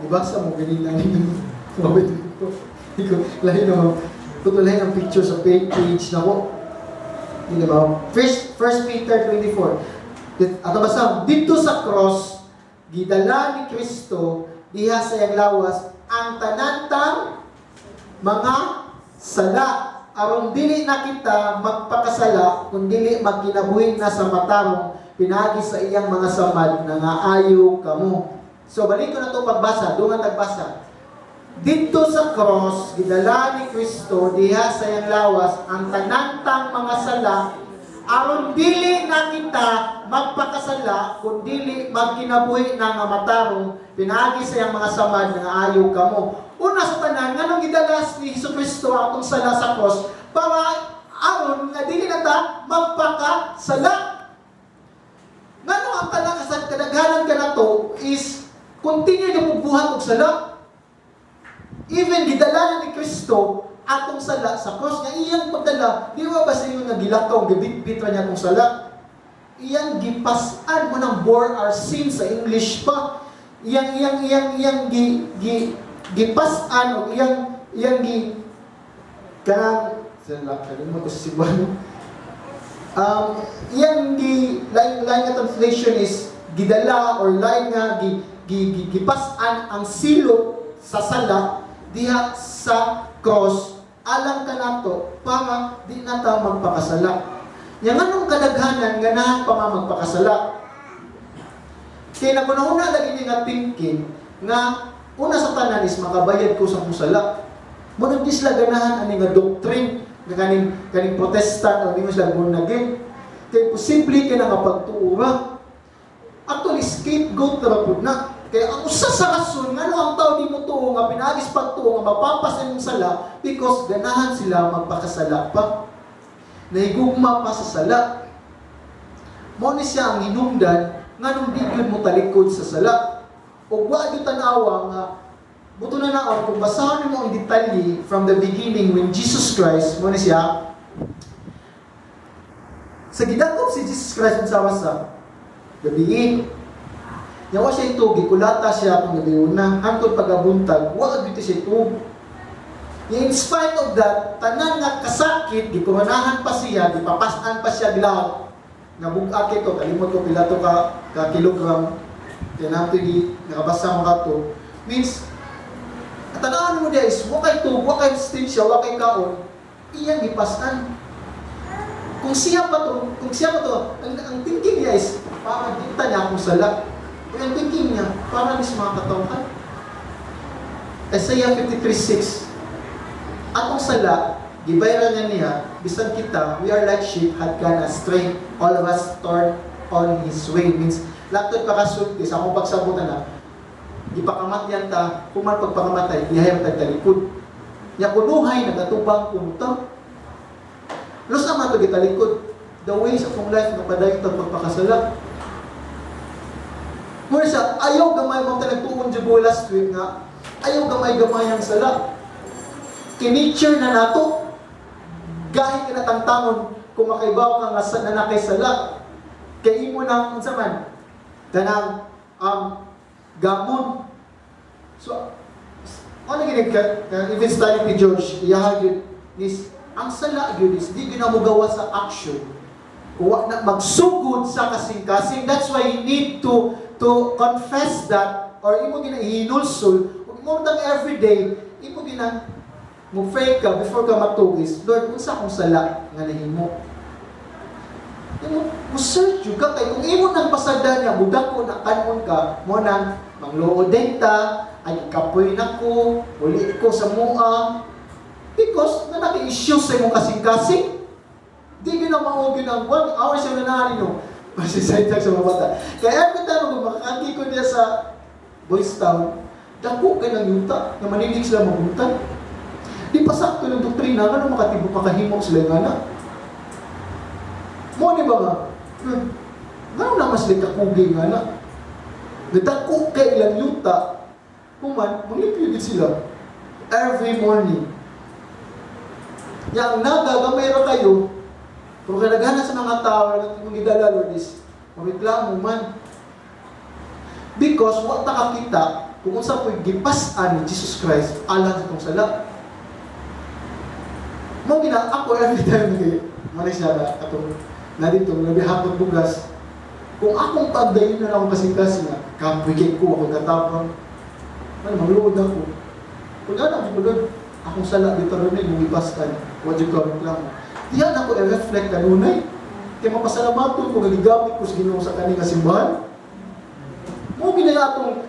Speaker 1: Ibasa mo, ganyan lang yun. Wamit ko. Lahi naman. Tutulahin ang picture sa page na ko. Hindi ba? First Peter 24. At basta, dito sa cross, gidala ni Kristo, diha sa iyang lawas, ang tanantang mga sala. Aron dili na kita magpakasala, kung dili magkinabuhi na sa matarong, pinagi sa iyang mga samad na nga ayaw kamo. So, balik ko na ito pagbasa, doon nga nagbasa. Dito sa cross, gidala ni Kristo, diha sa iyang lawas, ang tanantang mga sala, aron dili na kita magpakasala, kung dili magkinabuhi na nga matarong, pinagi sa iyang mga samad na nga ayaw kamo. Una sa tanan, nganong gidalas ni Jesucristo atong sala sa cross para aron nga dili na ta magpakasala. Ngano ang kadaghanan ka na to is continue na buhat og sala. Even gidala ni Kristo atong sala sa cross nga iyang pagdala, di ba ba sa iyo nga gilakaw gibitbit ra niya atong sala? Iyang gipasan mo ng bore our sins sa English pa. Iyang gipasan o iyang kanang kalimot ko sa Cebuano. Iyang lain nga translation is gidala or lain nga gipasan ang silo sa sala diha sa cross alang kanato para di na ta magpakasala. Yang anong kadaghanan ganahan pa nga magpakasala? Kaya nagunahuna lagi ni nga thinking nga una sa tanan is makabayad ko sa musala. Munang di sila ganahan ani nga doctrine nga kaning protestant o di mo sila born again. Kaya posible ka na nga pagtuura. Actually, scapegoat na rapod na. Kaya ang usa sa rason nga ang tao di mo tuo nga pinagis pagtuo nga mapapas imong sala because ganahan sila magpakasala pa. Nahigugma pa sa sala. Mao ni siya ang hinungdan nganong di gyud mo talikod sa sala. O wa gyud tanawa nga buto na naon kung basahan mo ang detalye from the beginning when Jesus Christ mo ni siya sa gidakop si Jesus Christ sa wasa gabi yawa siya ito gikulata siya kung gabi una hangtod pagabuntag wa gyud siya ito. In spite of that tanan nga kasakit gikuhanahan pa siya gipapasan pa siya gilawat nga bug-ak ito kalimot ko pila to ka kilogram. Kaya natin nakabasa mo kato. Means, at tanaan mo guys, wakay tug, wakay stage siya, wakay kaon, iyang ipasan. Kung siya pa to, ang thinking niya is, para dita niya akong sala. Kung ang thinking niya, para nis mga katawhan. Isaiah 53:6. Atong sala, gibayran niya, bisan kita, we are like sheep, had gone astray, all of us turned on his way. Means, laktod pakasulti sa akong pagsabutan na ipakamatyan ta, kung man pagpakamatay, ihayang tagtalikod. Nya kunuhay, nagatubang punta. Los naman ito gitalikod. The ways of life na padayon ito pagpakasala. Muna siya, ayaw gamay mong talagtuon dyan po last week nga, ayaw gamay-gamay ang sala. Kinature na nato, gahit ka natangtangon kung makaibaw ka nga nanakay sala. Kaya imo nang saman, kanang gamon. So, ano ginig ka? Even studying ni George, iyahan yun is, ang sala yun is, di ginamugawa sa action. Kung na magsugod sa kasing-kasing, that's why you need to confess that, or imo ginahinulsol, kung mo tang everyday, imo mo-pray ka before ka matugis, Lord, unsa akong sala nga nahimo? Mo-search juga kay kung imo nang pasagdan niya, budak ko na kanon ka, mo nang mangluod ta, ay kapoy na ko, uli ko sa mua. Because na naki-issue sa imong kasing-kasing. Di ginamaugin ang 1 hour siya na narino. Masisaytag sa mga bata. Kaya every time kung makakaki ko niya sa Boys Town, dako ka ng yuta, na manilig sila mabutan. Di pa sakto ng doktrina, ano makatibo makahimok sila yung anak. Mo ni ba nga? Ano na mas likakugay nga na? Nadako ka ilang yuta, kuman, manglipyugin sila. Every morning. Yang nagagamay ra kayo, kung kalagana sa mga tao na kung idala, Lord, is mareklamo man. Because wala kakita kung unsa po'y gipas-an ni Jesus Christ alang sa itong sala. Mo gina, ako every time manis na atong na dito, nabihapon bugas. Kung akong pagdayon na lang kasing-kasing na, kapwikit ko, akong katapang, magluod ako. Kung ano, akong sala dito rin, yung ipaskan, what you call it lang. Diyan ako i-reflect kanunay. Kaya mapasalamaton ko, naligamit ko sa Ginoo sa kaning simbahan. Mo ginayatong,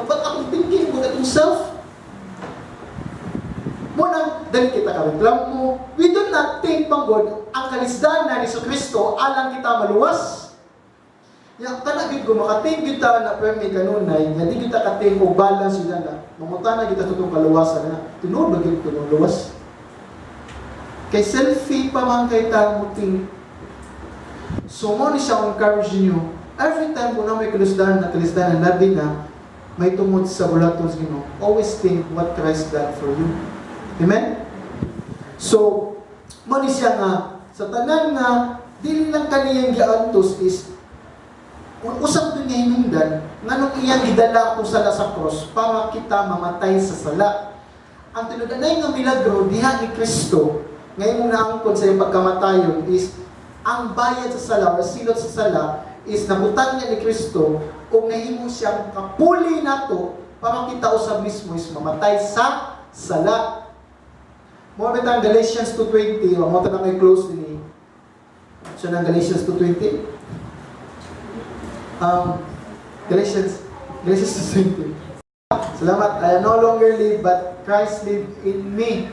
Speaker 1: ba't akong thinking ko itong self? Mo nang, dahil kita ka mo, we do not think panggod, ang kalisdan na ni Kristo, alang kita maluwas. Yang kanagid ko, makating kita na permi kanunay, nga di kita kating o balance sila na, mamunta na kita itong kaluwasan na, tunod bagay ko ng luwas. Kay selfie pa man kay tamuting. So mo ni siya encourage niyo. Every time po na may kalisdan na labi na, may tungod sa bulaton sa Ginoo. Always think what Christ done for you. Amen? So, mo ni siya nga, sa tanan nga, dili lang kaniyang giantos is, usap doon niya hinungdan, nga nung iyang gidala ko sala sa cross, para kita mamatay sa sala. Ang tinudanay nga milagro, diha ni Kristo, ngayon na angkon sa iyong pagkamatayon is, ang bayad sa sala, o silot sa sala, is nabutan niya ni Kristo, kung nahimo siyang kapuli na to, para kita usab mismo is mamatay sa sala. Mo ang Galatians 2:20, o mo na may close din eh. So ng Galatians 2:20. Galatians 2:20. Salamat. I no longer live, but Christ live in me.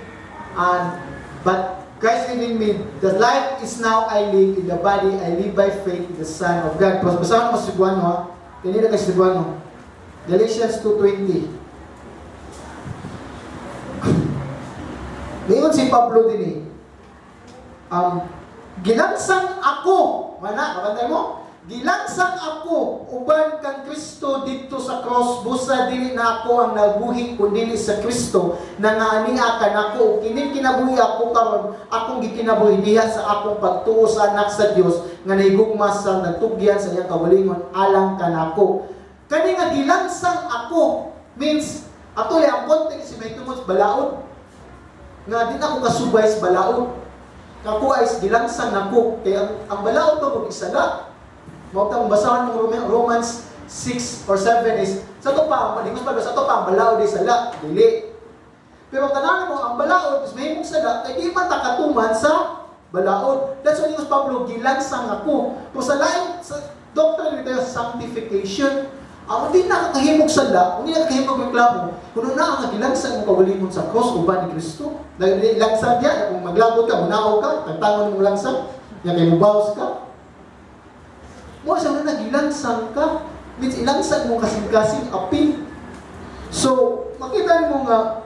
Speaker 1: But Christ live in me. The life is now I live in the body. I live by faith in the Son of God. Basahan mo si Buano ha. Kanina kasi si Buano. Galatians 2:20. Ngayon si Pablo din eh. Gilansang ako. Mana, makantay mo? Gilansang ako, uban kang Kristo dito sa cross, busa dili na ako ang nabuhi kundi sa Kristo, na naaniya ka na ako, kining kinabuhi ako karon, akong gikinabuhi diha sa akong pagtuo sa anak sa Dios nga nahigugma sa natugyan sa iyang kawalingon alang kanako. Kani nga gilansang ako means ato ang context si may tungod balaod. Nga di na ako kasubay sa balaod. Kako ay gilansang nako kay ang balaod to isa na. Mao basahan mo Romans 6 or 7 is sa to pa maligos pa sa to pa ang balaod ay sala dili. Pero tanan mo ang balaod is mahimong sala kay di man takatuman sa balaod. That's why yung Pablo gilansang ako. Kung sa lain sa doctrine nito sanctification, ang di na kahimog sala, hindi na kahimog reklamo, kuno na ang gilansang mo kawalimon sa cross uban ni Kristo. Langsang diya kung maglabot ka, munaw ka, tagtangon mo langsang, ya kay mubaws ka. Mo sa na gilansang ka, means ilansang mo kasing-kasing apil. So, makita mo nga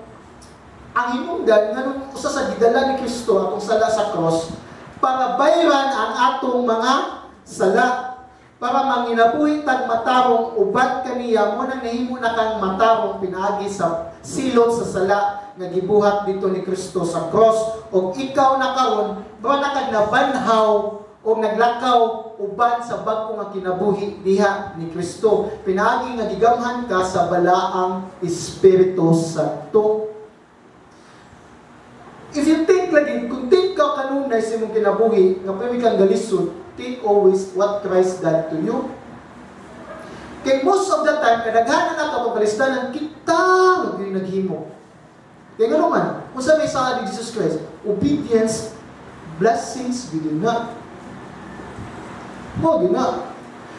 Speaker 1: ang hinungdan nga nung usa sa gidala ni Kristo atong sala sa cross para bayran ang atong mga sala, para manginabuhi tag matarong ubat kaniya mo nang nahimo na kang matarong pinaagi sa silot sa sala nga gibuhat dito ni Kristo sa cross, og ikaw na karon ba na kag nabanhaw o naglakaw uban sa bag-o nga kinabuhi diha ni Kristo. Pinaagi nga gigamhan ka sa balaang Espiritu Santo. If you think lagi, kung think ka kanunay sa imong kinabuhi, nga pwede kang galisod, think always what Christ done to you. Kaya most of the time, kadaghanan na ito pagkalistanan, kita naghimo. Kaya nga naman, kung sabi sa ni Jesus Christ, obedience, blessings, we do not. Mo gina.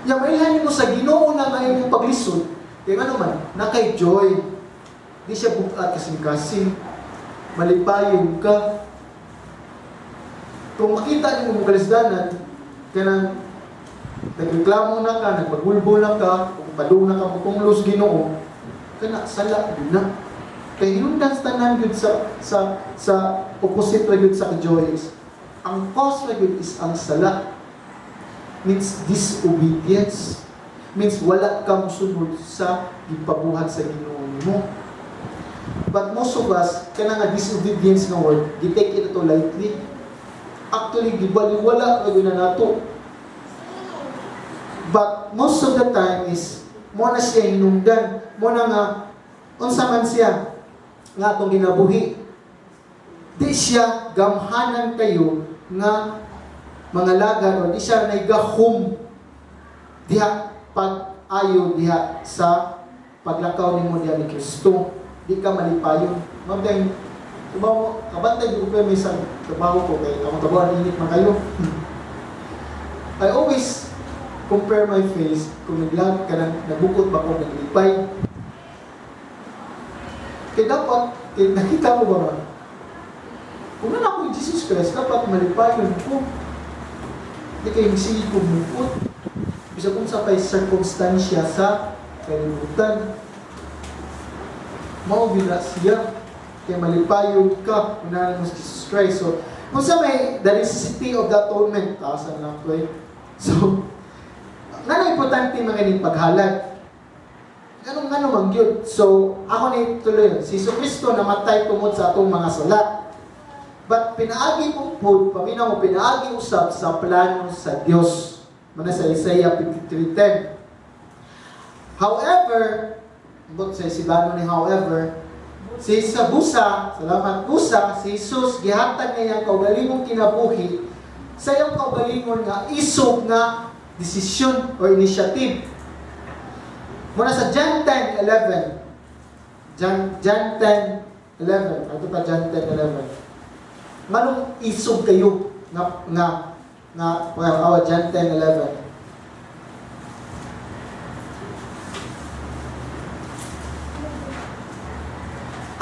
Speaker 1: Ya mailan mo sa Ginoo na nga imong paglisod. Kaya nga naman, nakay joy. Di siya bukat kasing-kasing. Malipayon ka. Kung makita niyo mo kalisdanan, kanang nagreklamo na ka, nagpagulbo na ka, kung padung na ka mo kung los Ginoo, kana sala yun na. Kaya hinundan sa tanan yun sa opposite ra yun sa joy is ang cause ra yun is ang sala. Means disobedience. Means wala kang sunod sa ipabuhat sa Ginoo mo. But most of us, kana nga disobedience nga word, we take it to lightly. Actually, gibaliwala ra yun na nato. But most of the time is mo na siya hinungdan, mo na nga unsa man siya nga atong ginabuhi. Di siya gamhanan kayo nga mga lagan o di siya naigahom diha pag-ayo diha sa paglakaw nimo diha ni Kristo. Di ka malipayon. Mabdang tumaw kabantay ko pa may isang trabaho ko kay ang trabaho init man kayo. I always compare my face kung naglag ka nabukot ba ko naglipay. Kaya dapat, nakita mo ba nga? Kung na ako yung Jesus Christ, dapat malipayon ko. Hindi kayo sige kumukot. Bisa kung sa pa'y circumstansya sa kalimutan. Maubila siya. Kaya malipayon ka. Unahan mo si Jesus Christ. So, kung sa may the necessity of the atonement, taasan lang ko eh. So, nga na importante mga ining paghalad. Ganun mang yun. So, ako ni tuloy, si Kristo namatay tungod sa atong mga sala. But pinaagi po po, paminaw mo, pinaagi usap sa plano sa Diyos. Muna sa Isaiah 53:10. However, but sa Isibano ni however, si sa busa, salamat busa, si Jesus, gihatag niya ang kaugalingong kinabuhi sa iyong kaugalingon nga isog nga desisyon or initiative. Muna sa John 10:11. John 10:11. Ito pa John 10:11. Manong isog kayo nga John 10:11.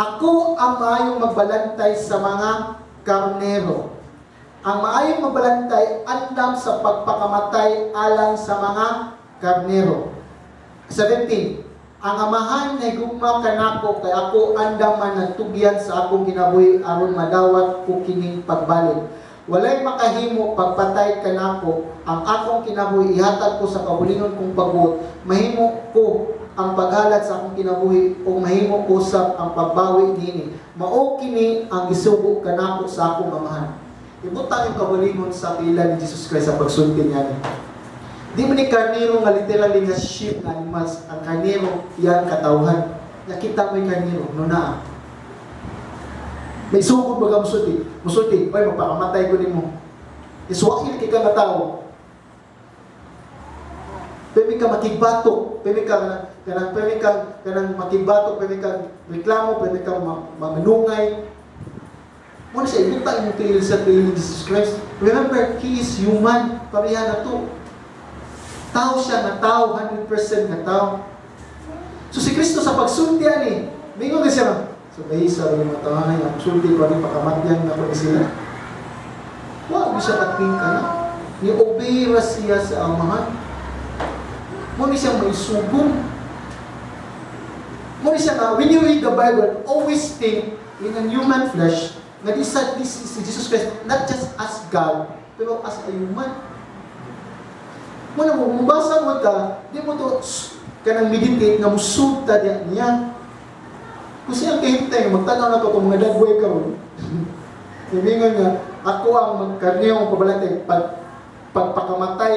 Speaker 1: Ako ang maayong magbalantay sa mga karnero. Ang maayong magbalantay andam sa pagpakamatay alang sa mga karnero. 17. Ang amahan na higugma kanako kay ako andaman nagtugyan sa akong kinabuhi aron madawat ko kining pagbalik. Walay makahimo pagpatay kanako ang akong kinabuhi ihatag ko sa kabulingon kong pagbuot. Mahimo ko ang paghalat sa akong kinabuhi o mahimo ko sa ang pagbawi nini. Mao kini ang gisugo kanako sa akong amahan. Ibutang yung kabulingon sa pila ni Jesus Christ sa pagsulti niya ni. Di mo ni karnero nga literally nga sheep nga animals. Ang karnero, yan katawhan. Nakita mo yung karnero, no na. May sugod baga musulti. Musulti, oy, magpakamatay ko din mo. Iswakil ka nga tao. Pwede ka makigbatok. Pwede ka makigbatok. Pwede ka reklamo. Pwede ka mamanungay. Muna siya, ibutang yung tilil sa tilil ni Jesus Christ. Remember, He is human. Parihan na to. Tao siya na tao, 100% na tao. So si Kristo sa pagsultian eh, mingon na siya, so bahisa rin yung mga tawanan niya, sulti ko rin pakamatyan na ko sila. Wow, siya kating ka na. Ni-obey ra siya sa amahan. Muna siyang may subong. Muna siya na, when you read the Bible, always think in a human flesh, na this is Jesus Christ, not just as God, pero as a human. Muna mo, mabasa mo ka, di mo to kanang meditate nga musulta niya. Kung siyang kahintay, magtanaw na to kung mga dagway ka mo. Ibingan nga, ako ang magkarniyong pabalantay, pagpakamatay,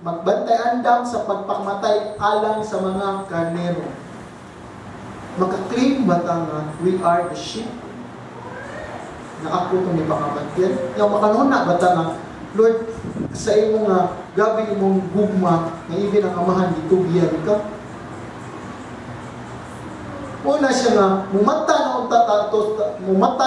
Speaker 1: magbantay andam sa pagpakamatay alang sa mga karnero. Makaklaim ba nga, we are the sheep? Na ako itong ipakamatyan? Yung makanuna ba nga, Lord, sa imo nga gabi imong gugma nga even ang amahan dito biyan ka. Una siya nga mumata na unta sa atong pagka-espirituhanong takulan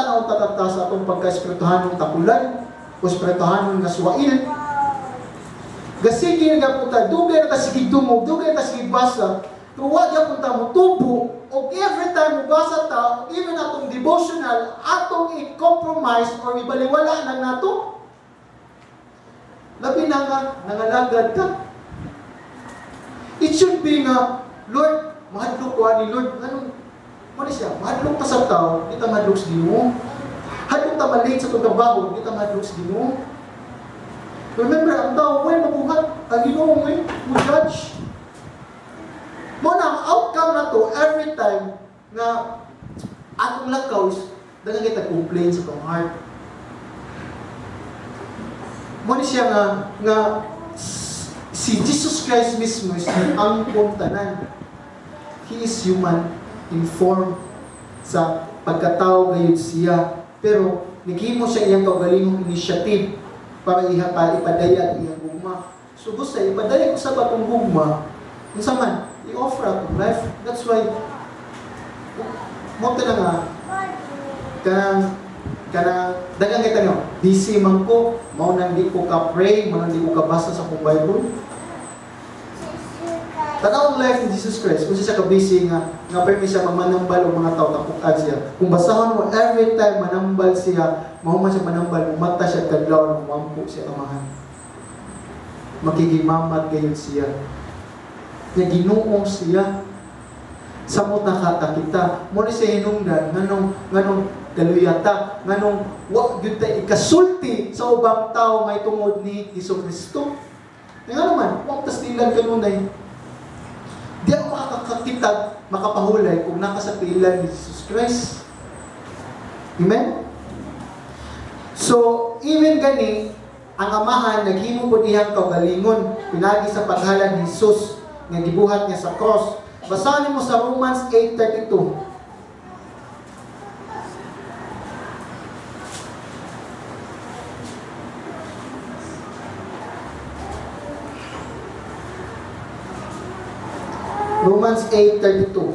Speaker 1: o espirituhanong nga suwail. Muna siya nga mumata na unta sa atong pagka-espirituhanong takulan. Muna siya nga mumata na unta sa atong pagka-espirituhanong takulan o espirituhanong nga suwail. Muna siya nga mumata na unta sa atong pagka-espirituhanong takulan o espirituhanong nga suwail. Muna siya nga mumata na unta sa atong pagka-espirituhanong takulan Gasigi nga punta, dugay na ta sige dumog, dugay na ta sige basa. Kung wag ya punta mo tubo, o every time mo basa ta, even atong devotional, atong i-compromise or ibaliwala na nato. Labi na nga, nangalagad ka. It should be nga, Lord, mahadlok ko ani Lord, anong, ano siya, mahadlok ka sa tao, di ta mahadlok sa Ginoo. Hadlok ta malate sa trabaho, di ta mahadlok sa Ginoo. Remember, ang tao, when mabuhat, ang Ginoo mo judge. Mo na, ang outcome na to, every time na atong lakaw is, dagang kita complain sa tong heart. Mo ni siya nga si Jesus Christ mismo is ang tanan. He is human in form sa pagkatao gayud siya. Pero naghimo siya iyang kaugalingong initiative para ipadaya iyang gugma. So gusto ipadaya ko sa batong gugma, unsa man i-offer atong life. That's why mo na nga kanang dagang kita nyo, busy man ko, mao nang di ko ka-pray, mao nang di ko kabasa sa akong Bible. Tanawang life ni Jesus Christ, kung siya ka-busy nga permi siya magmanambal o mga tao, tapukad siya. Kung basahan mo, every time manambal siya, mahuman siya manambal, mata siya kadlaw, mampu siya amahan. Makikimamat gayon siya. Nga Ginoo siya. Samot nakata kita. Muna siya hinungdan, nganong daluyata, nganong wag yun tayo ikasulti sa ubang tao may tungod ni Iso Kristo. Nga naman, wag tas nilang kanunay. Di ako makakakitag, makapahulay kung nakasapilan ni Jesus Christ. Amen? So, even gani, ang amahan, naghimo po diyang kaugalingon, pinagi sa paghalan ni Jesus, nga gibuhat niya sa cross. Basahin mo sa Romans 8:32. Romans 8:32.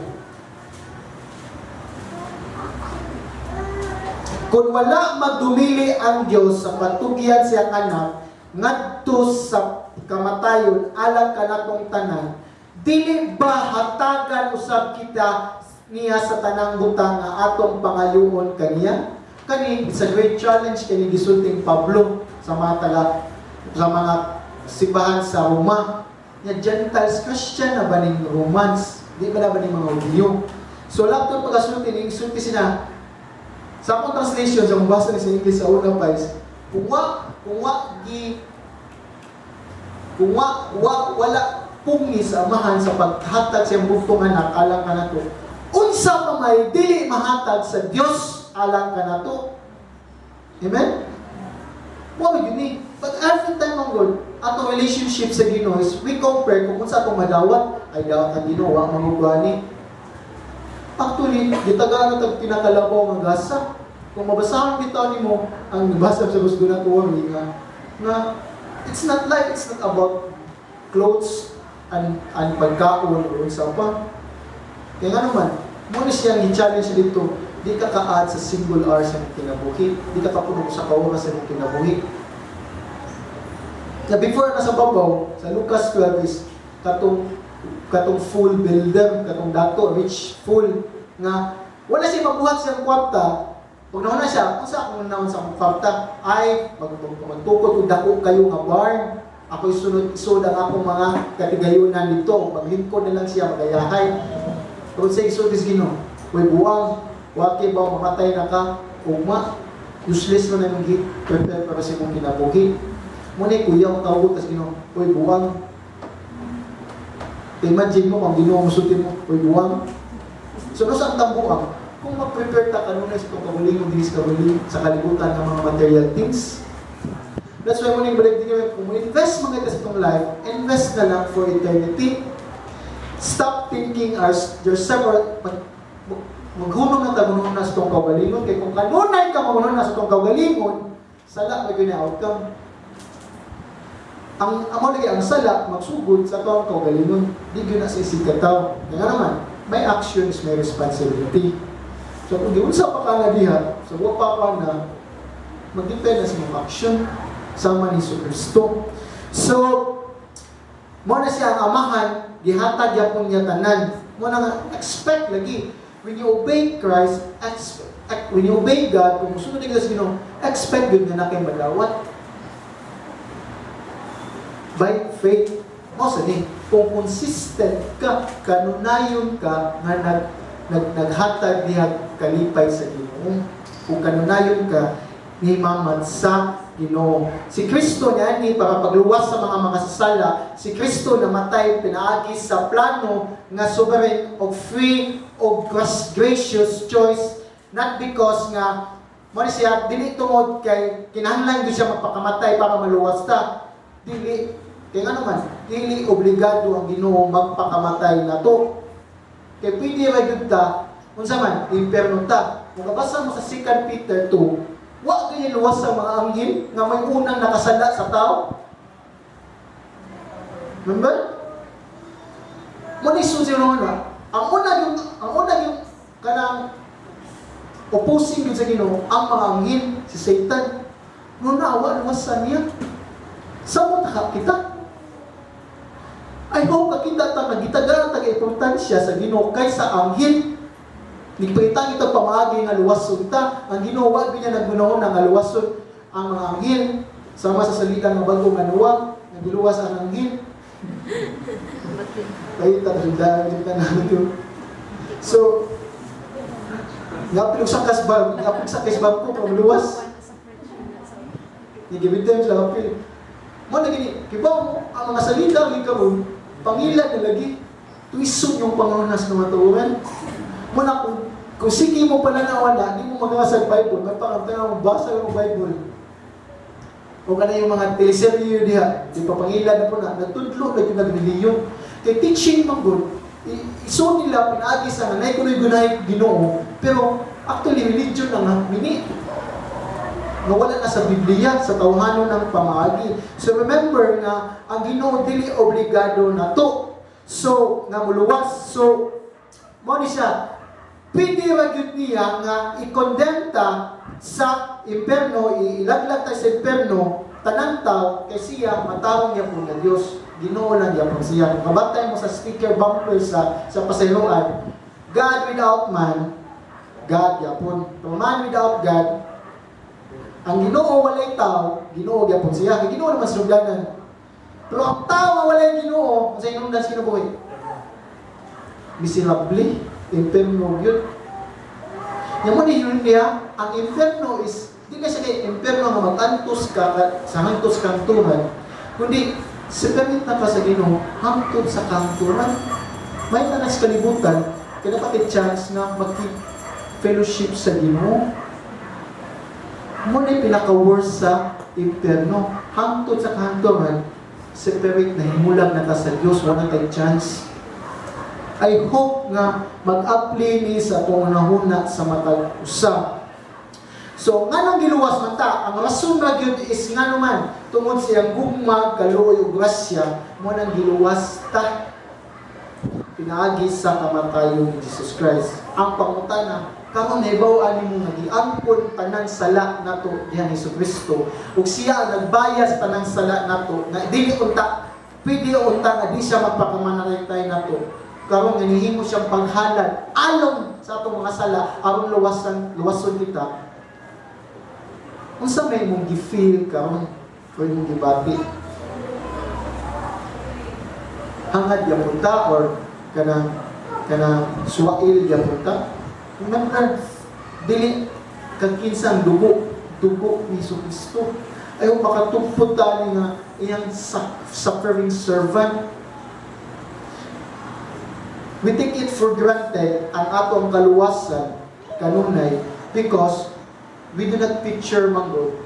Speaker 1: Kung wala magdumili ang Dios sa patugyan siyang anak ngadto sa kamatayon alang kanatong tanan, dili ba hatagan usab kita niya sa tanang butang nga atong pangaluon kaniya? Kani it's a great challenge kani gisulting Pablo sa mga simbahan sa Roma. Nga Gentiles, Christian na ba ning Romans? Di ba na ba ning mga Hudyo? So, lapto pagkasulti, sulti sila. Sa akong translation, sa mabasa ni sa English sa una pa is, wala pungi sa amahan sa paghatag siyang bugtong anak, alang ka na to. Unsa pa may dili mahatag sa Dios alang ka na to. Amen? What would you need? But every time ang Lord, atong relationship sa Ginoo is we compare kung sa atong madawat, ay dawat ang Ginoo, ang mamugani. Actually, gitagaan na tag pinakalabaw ng gasa. Kung mabasahan bitaw nimo ang basa sa gusto na tuwang nga it's not about clothes and pagkaon o isa pa. Kaya nga naman, muna siyang i-challenge dito, di ka ka-add sa single hour sa kinabuhi, di ka kapunog sa kaoras sa kinabuhi. Na before nasa babaw, sa Lucas 12 is katong full builder, katong dato, rich, full, nga wala siya mabuhat siyang kwarta. Pag nauna siya, kung sa akong naon sa akong kwarta, ay magtukot o dako kayo nga barn, ako'y sunod-isod ang akong mga katigayunan dito. Maglingkod na lang siya, magayahay. Kung sa isod is Ginoo, may buwang, waki ba mamatay na ka, ugma, useless mo na yung prepare para sa mong kinabuhi. Muna kuya ang tawag, tas Ginoo, uy buwang. Imagine mo, kung Ginoo musutin mo, uy buwang. So, sa ang tambuang, kung mag-prepare ta kanunay sa itong kabulingon, dinis kabuling sa kalibutan ng mga material things. That's why muna yung balik din kung invest mga ito sa itong life, invest na lang for eternity. Stop thinking there's several, maghunong na tagunong na sa itong kaugalingon, kaya kung kanunay ka maghunong na sa itong kaugalingon, sala may ganyan outcome. Ang sala, magsugod sa itong kaugalingon, di yun na sa isikataw. Kaya naman, may actions, may responsibility. So, kung di unsa pa ka nga diha, so huwag pa na mag-depend sa mga action sama ni Kristo. So, Mo na siya ang amahan, gihatag yapon niya tanan. Mo na nga, expect lagi. When you obey Christ, when you obey God, kung musunod ka sa Ginoo, expect good na kay madawat. By faith, mo sa ni, kung consistent ka, kanunayon ka, nga naghatag niya kalipay sa Ginoo. Kung kanunayon ka, ni mamad sa Ginoo. Si Kristo niya ni para pagluwas sa mga makasasala, si Kristo namatay pinaagi sa plano nga sovereign of free of gracious choice, not because nga mo ni siya dili tungod kay kinahanglan gyud siya magpakamatay para maluwas ta. Dili kay nga naman, dili obligado ang Ginoo magpakamatay nato. Kay pwede ra gyud ta unsa man impierno ta. Kung kabasa mo sa 2 Peter 2, wa kay luwas sa mga anghel nga may unang nakasala sa tao. Remember? Mo ni susi na. Ang una yung kanang opposing yun sa Ginoo, ang mga anghel, si Satan. No na luwas sa niya. Sa mo kita? I hope kakita ta nagitagaran ta kay importansya sa Ginoo kaysa anghel. Nagpakita ito pamaagi nga luwason ta. Ang Ginoo wa niya naggunahon nga luwason ang mga anghel. Sama sa salita ng bagong anuwa, nagiluwas ang anghel. Kaya tatandaan kita namin yun. So, ngapilog sa kasbab ko, pamaluwas. Nagibit tayo sa kapil. Mo na gini, kibaw mo, ang mga salita ng ikaw, pangilan na lagi, tuisog yung pangunas ng matuuran. Mo na kung sige mo pala nawala, hindi mo magkakasag Bible, may pangamtang mo, basa mo Bible. O ka na yung mga teleserye diha, di pa pangilan na po na, natudlo na yung nagniliyon. Kaya teaching mag-good, iso nila, pinaagi sa nanay ko na yung Ginoo, pero actually religion na nga, mini. Nawala na sa Biblia, sa tawhanon ng pamaagi. So remember na ang Ginoo dili obligado na to. So, nga muluwas. So, mo ni siya, pwede ragyod niya nga i-condemn ta sa imperno, ilaglag ta sa imperno, tanang tao, kay siya, matarong niya po na Diyos. Ginoo lang niya po siya. Mabatay mo sa sticker bumper sa pasahiroan, God without man, God yapon. So, man without God, ang Ginoo walay tao, Ginoo yapon siya. Kay Ginoo naman sinugdanan. Pero ang tao walay Ginoo, sa inundan sino po eh? Miserable. Imperno yun. Yung mo yun niya, ang imperno is, hindi na siya kay imperno nga mag-antos ka sa hangtos kanturan, kundi separate na ka sa Ginoo, hangtod sa kanturan. May tanas kalibutan, kaya dapat chance na mag-fellowship sa Ginoo. Mo na yung pinaka-worst sa imperno, hangtod sa kanturan, separate na himulang na ka sa Diyos, wala tayo chance. I hope nga mag-apply ni sa pangunahuna sa matag usa. So, nga nang giluwas man ta, ang rason na gyud is nga naman, tungod siyang gugma, kaluoy ug grasya, mo nang giluwas ta. Pinaagi sa kamatayon ni Jesus Christ. Ang pangutana, karon nahibaw-an nimo nga giangkon tanan sala nato diha ni Jesucristo. Ug siya ang nagbayad sa tanang sala nato, na dili unta, pwede unta nga di siya magpakamanaraytay nato. Karon ganihimo siyang paghalad along sa atong mga sala aron luwason kita. Unsa may mong gi-feel karon o imong gibati? Hangad gyapon ta or kanang suwail gyapon ta? Remember, dili kag kinsang dugo ni Jesucristo. Ayaw makatugpod tani nga iyang suffering servant. We take it for granted ang atong kaluwasan kanunay because we do not picture manggod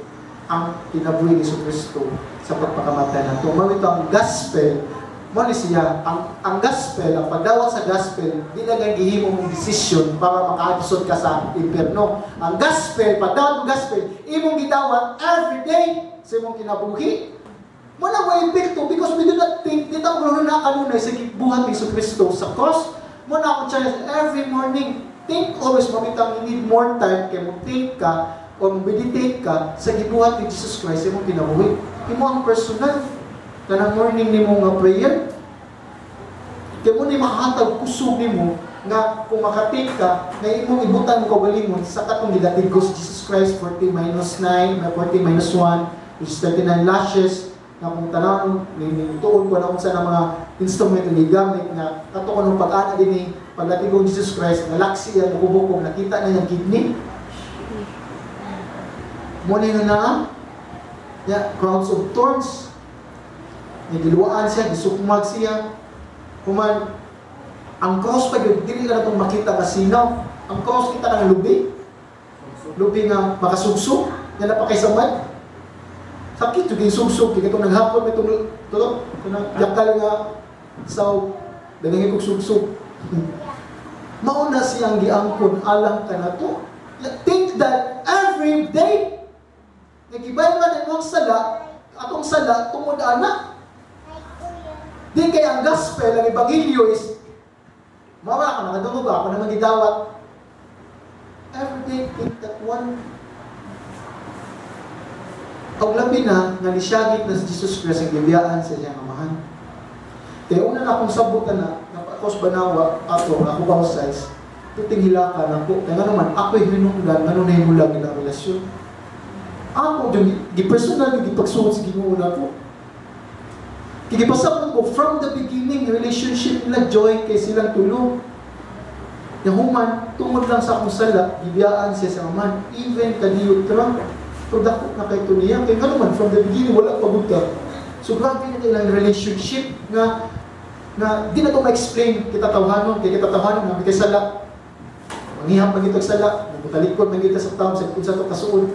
Speaker 1: ang kinabuhi ni Jesucristo sa pagpakamatay nato. Mao ito ang gospel. Mao ni siya ang gospel, ang pagdawat sa gospel, di lang ang gihimo mong desisyon para makaabsod ka sa impierno. Ang gospel, pagdawat ng gospel, imong gidawat every day sa imong kinabuhi. Wala mo epekto because we do not think dito ang gano'n na kanunay sa buhat ni Jesucristo sa cross. Muna ako challenge every morning. Think always, mabitang you need more time kaya mag-think ka o meditate ka sa gibuhat ni Jesus Christ sa imong kinabuhi. Imo ang personal. kanang morning nimo nga prayer. Kaya mo ni makahatag kusog nimo nga kung makatik ka, na imong ibutan mo kaugalingon sa katong gilatid ko si Jesus Christ, 40 minus 9, 40 minus 1, which is 39 lashes, na kung tanawon, tuon ko na kung saan ang mga instrument na gamit na kato ko nung pag-ana din ni paglatid ko Jesus Christ, nalaksi yan, nakubukog, nakita na yung kidney. Muna yun na, crowns of thorns, nagiluwaan siya, gisukmag siya, kuman, ang cross pa yun, hindi ka na itong makita kasinaw. Ang cross kita ka ng lubi. Lubi nga makasugsog, yan na pa kay samad. Sakit yung sugsog, kaya itong naghapon, itong tulog, yakal nga sa dagang kong sugsog. Mauna siyang giangkon, alang ka na to. Think that every day, nag-ibay man ang sala, atong sala, tungod anak. Di kaya ang gospel, ang ebanghelyo is, mawala ka na, nadungog ako na magidawat. Every day, think that one. Ang labi na, nga nisyagit na si Jesus Christ ang gibiyaan sa iyang amahan. Kaya una na akong sabutan na, napakos banawa, ako ba size, tuting hilaka na po. Kaya nga naman, ako'y hinunggan, ano na yung mula ng relasyon. Ako, yung personal, yung pagsuot sa Ginoo na po. Kikipasapon ko, from the beginning, relationship nila, joy, kay silang tulong. Yung human, tungod lang sa akong sala, bibiyaan siya sa aman, even kaniyot lang, pagdakot na kay niya. Kaya nga naman, from the beginning, wala pagbuta. So, grabe na kailang relationship na di na ito ma-explain kita tawhanon, kaya kita tawhanon, namin kay sala. Manghihap na ito sala, butalikod na kita sa taon, sa kung sa ito kasuod,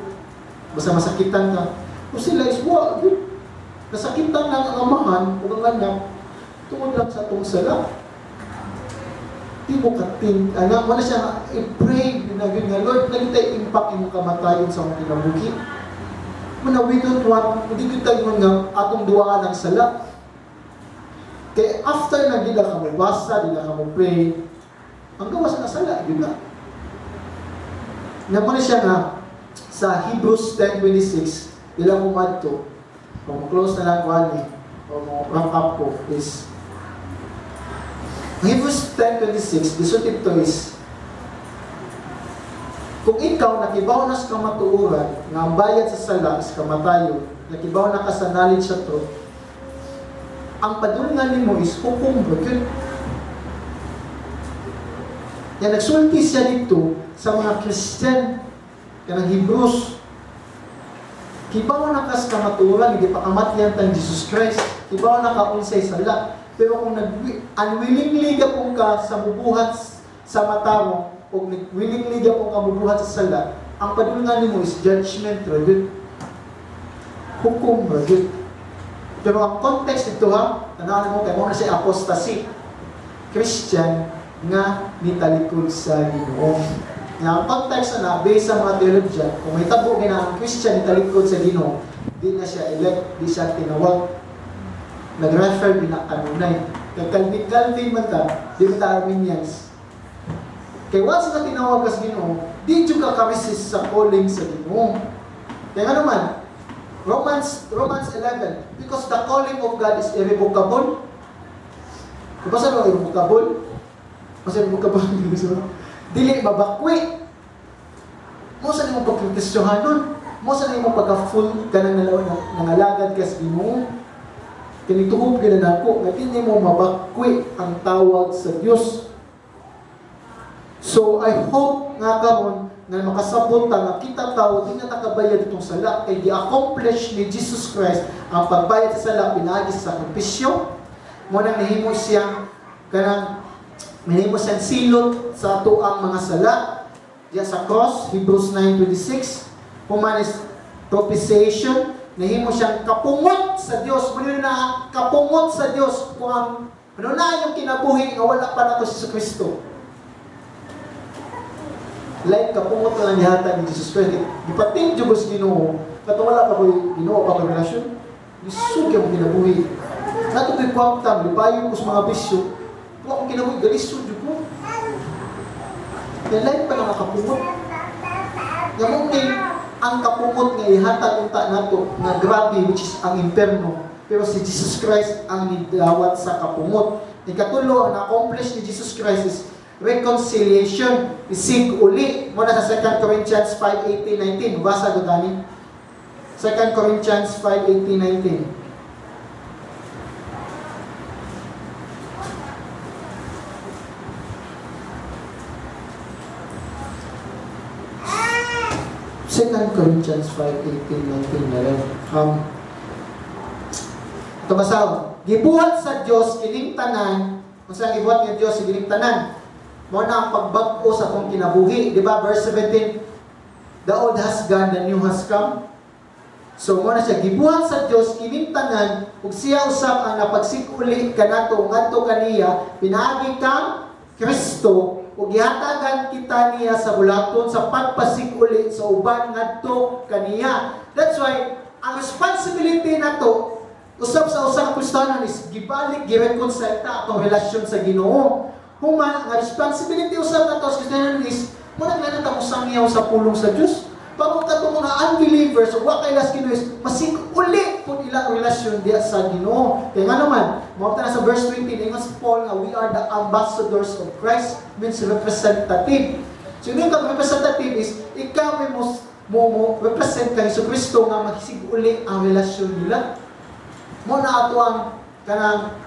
Speaker 1: basta masakitan ka. Kung sila is, wow, nasakitan lang ang amahan o ang anak tungod lang sa itong sala. Di mo kating, anak mo na siya, i-pray, ginagin nga, Lord, nagitay impact yung kamatayon sa mga kinabuhi. Muna, we don't want, hindi tayo nga atong duwaan ng sala. Kaya after na di na ka mo basa, di na ka mo pray, ang gawas na sala, yun na. Nga mo na siya nga, sa Hebrews 10:26, ilang umadto, kung close na lang ko ani, o wrap up ko, is Hebrews 10:26, disultip to is, kung ikaw nakibaw na sa kamatuuran, nga ang bayad sa sala is kamatayon, nakibaw na ka sa knowledge sa truth, ang padulungan nimo is hukom broken. Yan, nagsulti siya dito sa mga Christian, kanang Hebrews, kibaw na ka sa kamaturan, hindi pa kamatyan tang Jesus Christ. Kibaw na ka unsay sala. Pero kung unwillingly ka pong ka sa bubuhat sa matawo, o willingly ka pong ka bubuhat sa sala, ang padulungan mo is judgment, radyo. Hukom, radyo. Pero ang context ito ha, tanawan mo, kaya mo na siya apostasy. Christian nga nitalikod sa Ginoo. Nga ang context na based sa mga theologian, kung may tabo na ang Christian italikod sa Ginoo, di na siya elect, di siya tinawag. Nag-refer din na kanunay. Kaya Calvin man ta, di ba ta Arminians? Kaya once na tinawag ka sa Ginoo, di juga ka-resist sa calling sa Ginoo. Kaya nga naman, Romans 11, because the calling of God is irrevocable. Kapasa mo irrevocable? Kasi irrevocable, dili mabakwi. Mo sa nimo pagkristiyahan nun. Mo sa nimo pagka-full ka ng nangalagad ka sa Ginoo. Kinituhog ka na nako, nga hindi mo mabakwi ang tawag sa Diyos. So, I hope nga karon na makasabot nga kita tao, di na nakabayad itong sala, kay di-accomplish ni Jesus Christ ang pagbayad sa sala, pinagis sa sakripisyo. Muna nahimo siya, kanang nahimo siyang silot sa ato ang mga sala, diya sa cross, Hebrews 9:26, humanis propitiation, nahimo siyang kapungot sa Diyos. Muna na kapungot sa Diyos kung ano na yung kinabuhi nga wala pa na to si Kristo. Like kapungot na lang yata ni Jesus Christ. Ipating Diyos Ginoo, kato wala pa ko Ginoo pa ko relasyon. Lisod ka mo kinabuhi. Nato ko'y kwamtam, lipayo ko sa mga bisyo. Kung akong kinabuhi, galisod yun ko. Kaya like pa lang nakapungot. Nga mong ang kapungot nga ihatag unta nato nga grabe, which is ang imperno, pero si Jesus Christ ang nidawat sa kapumot. Ikatulo, ang accomplish ni Jesus Christ is reconciliation, isig uli. Muna sa 2 Corinthians 5:18-19. Basa ko gani. 2 Corinthians 5:18-19. Second Corinthians 5:18-19 na rin. Ito basaw. Gibuhat sa Diyos kining tanan. Kung saan gibuhat ng Diyos kining tanan. Mo na ang pagbag-o sa atong kinabuhi, di ba? Verse 17. The old has gone, the new has come. So mo na siya gibuhat sa Diyos kining tanan ug siya usab ang napagsig-uli kanato ngadto kaniya pinaagi kang Kristo ug gihatagan kita niya sa bulaton sa pagpasig-uli sa uban ngadto kaniya. That's why ang responsibility nato usab sa usa ka Kristiyano is gibalik gi-reconcile ta atong relasyon sa Ginoo. Human ang responsibility usab nato sa Kristiyano is muna nga ta musangyaw sa pulong sa Dios. Pag kato mga unbelievers o wa kay las Ginoo is masig-uli pud ilang relasyon diya sa Ginoo. Kaya nga naman, mao na sa verse 20 ingon si Paul nga we are the ambassadors of Christ, means representative. So yung representative is ikaw mo represent kay Jesucristo nga magsig-uli ang relasyon nila. Mo na ato ang kanang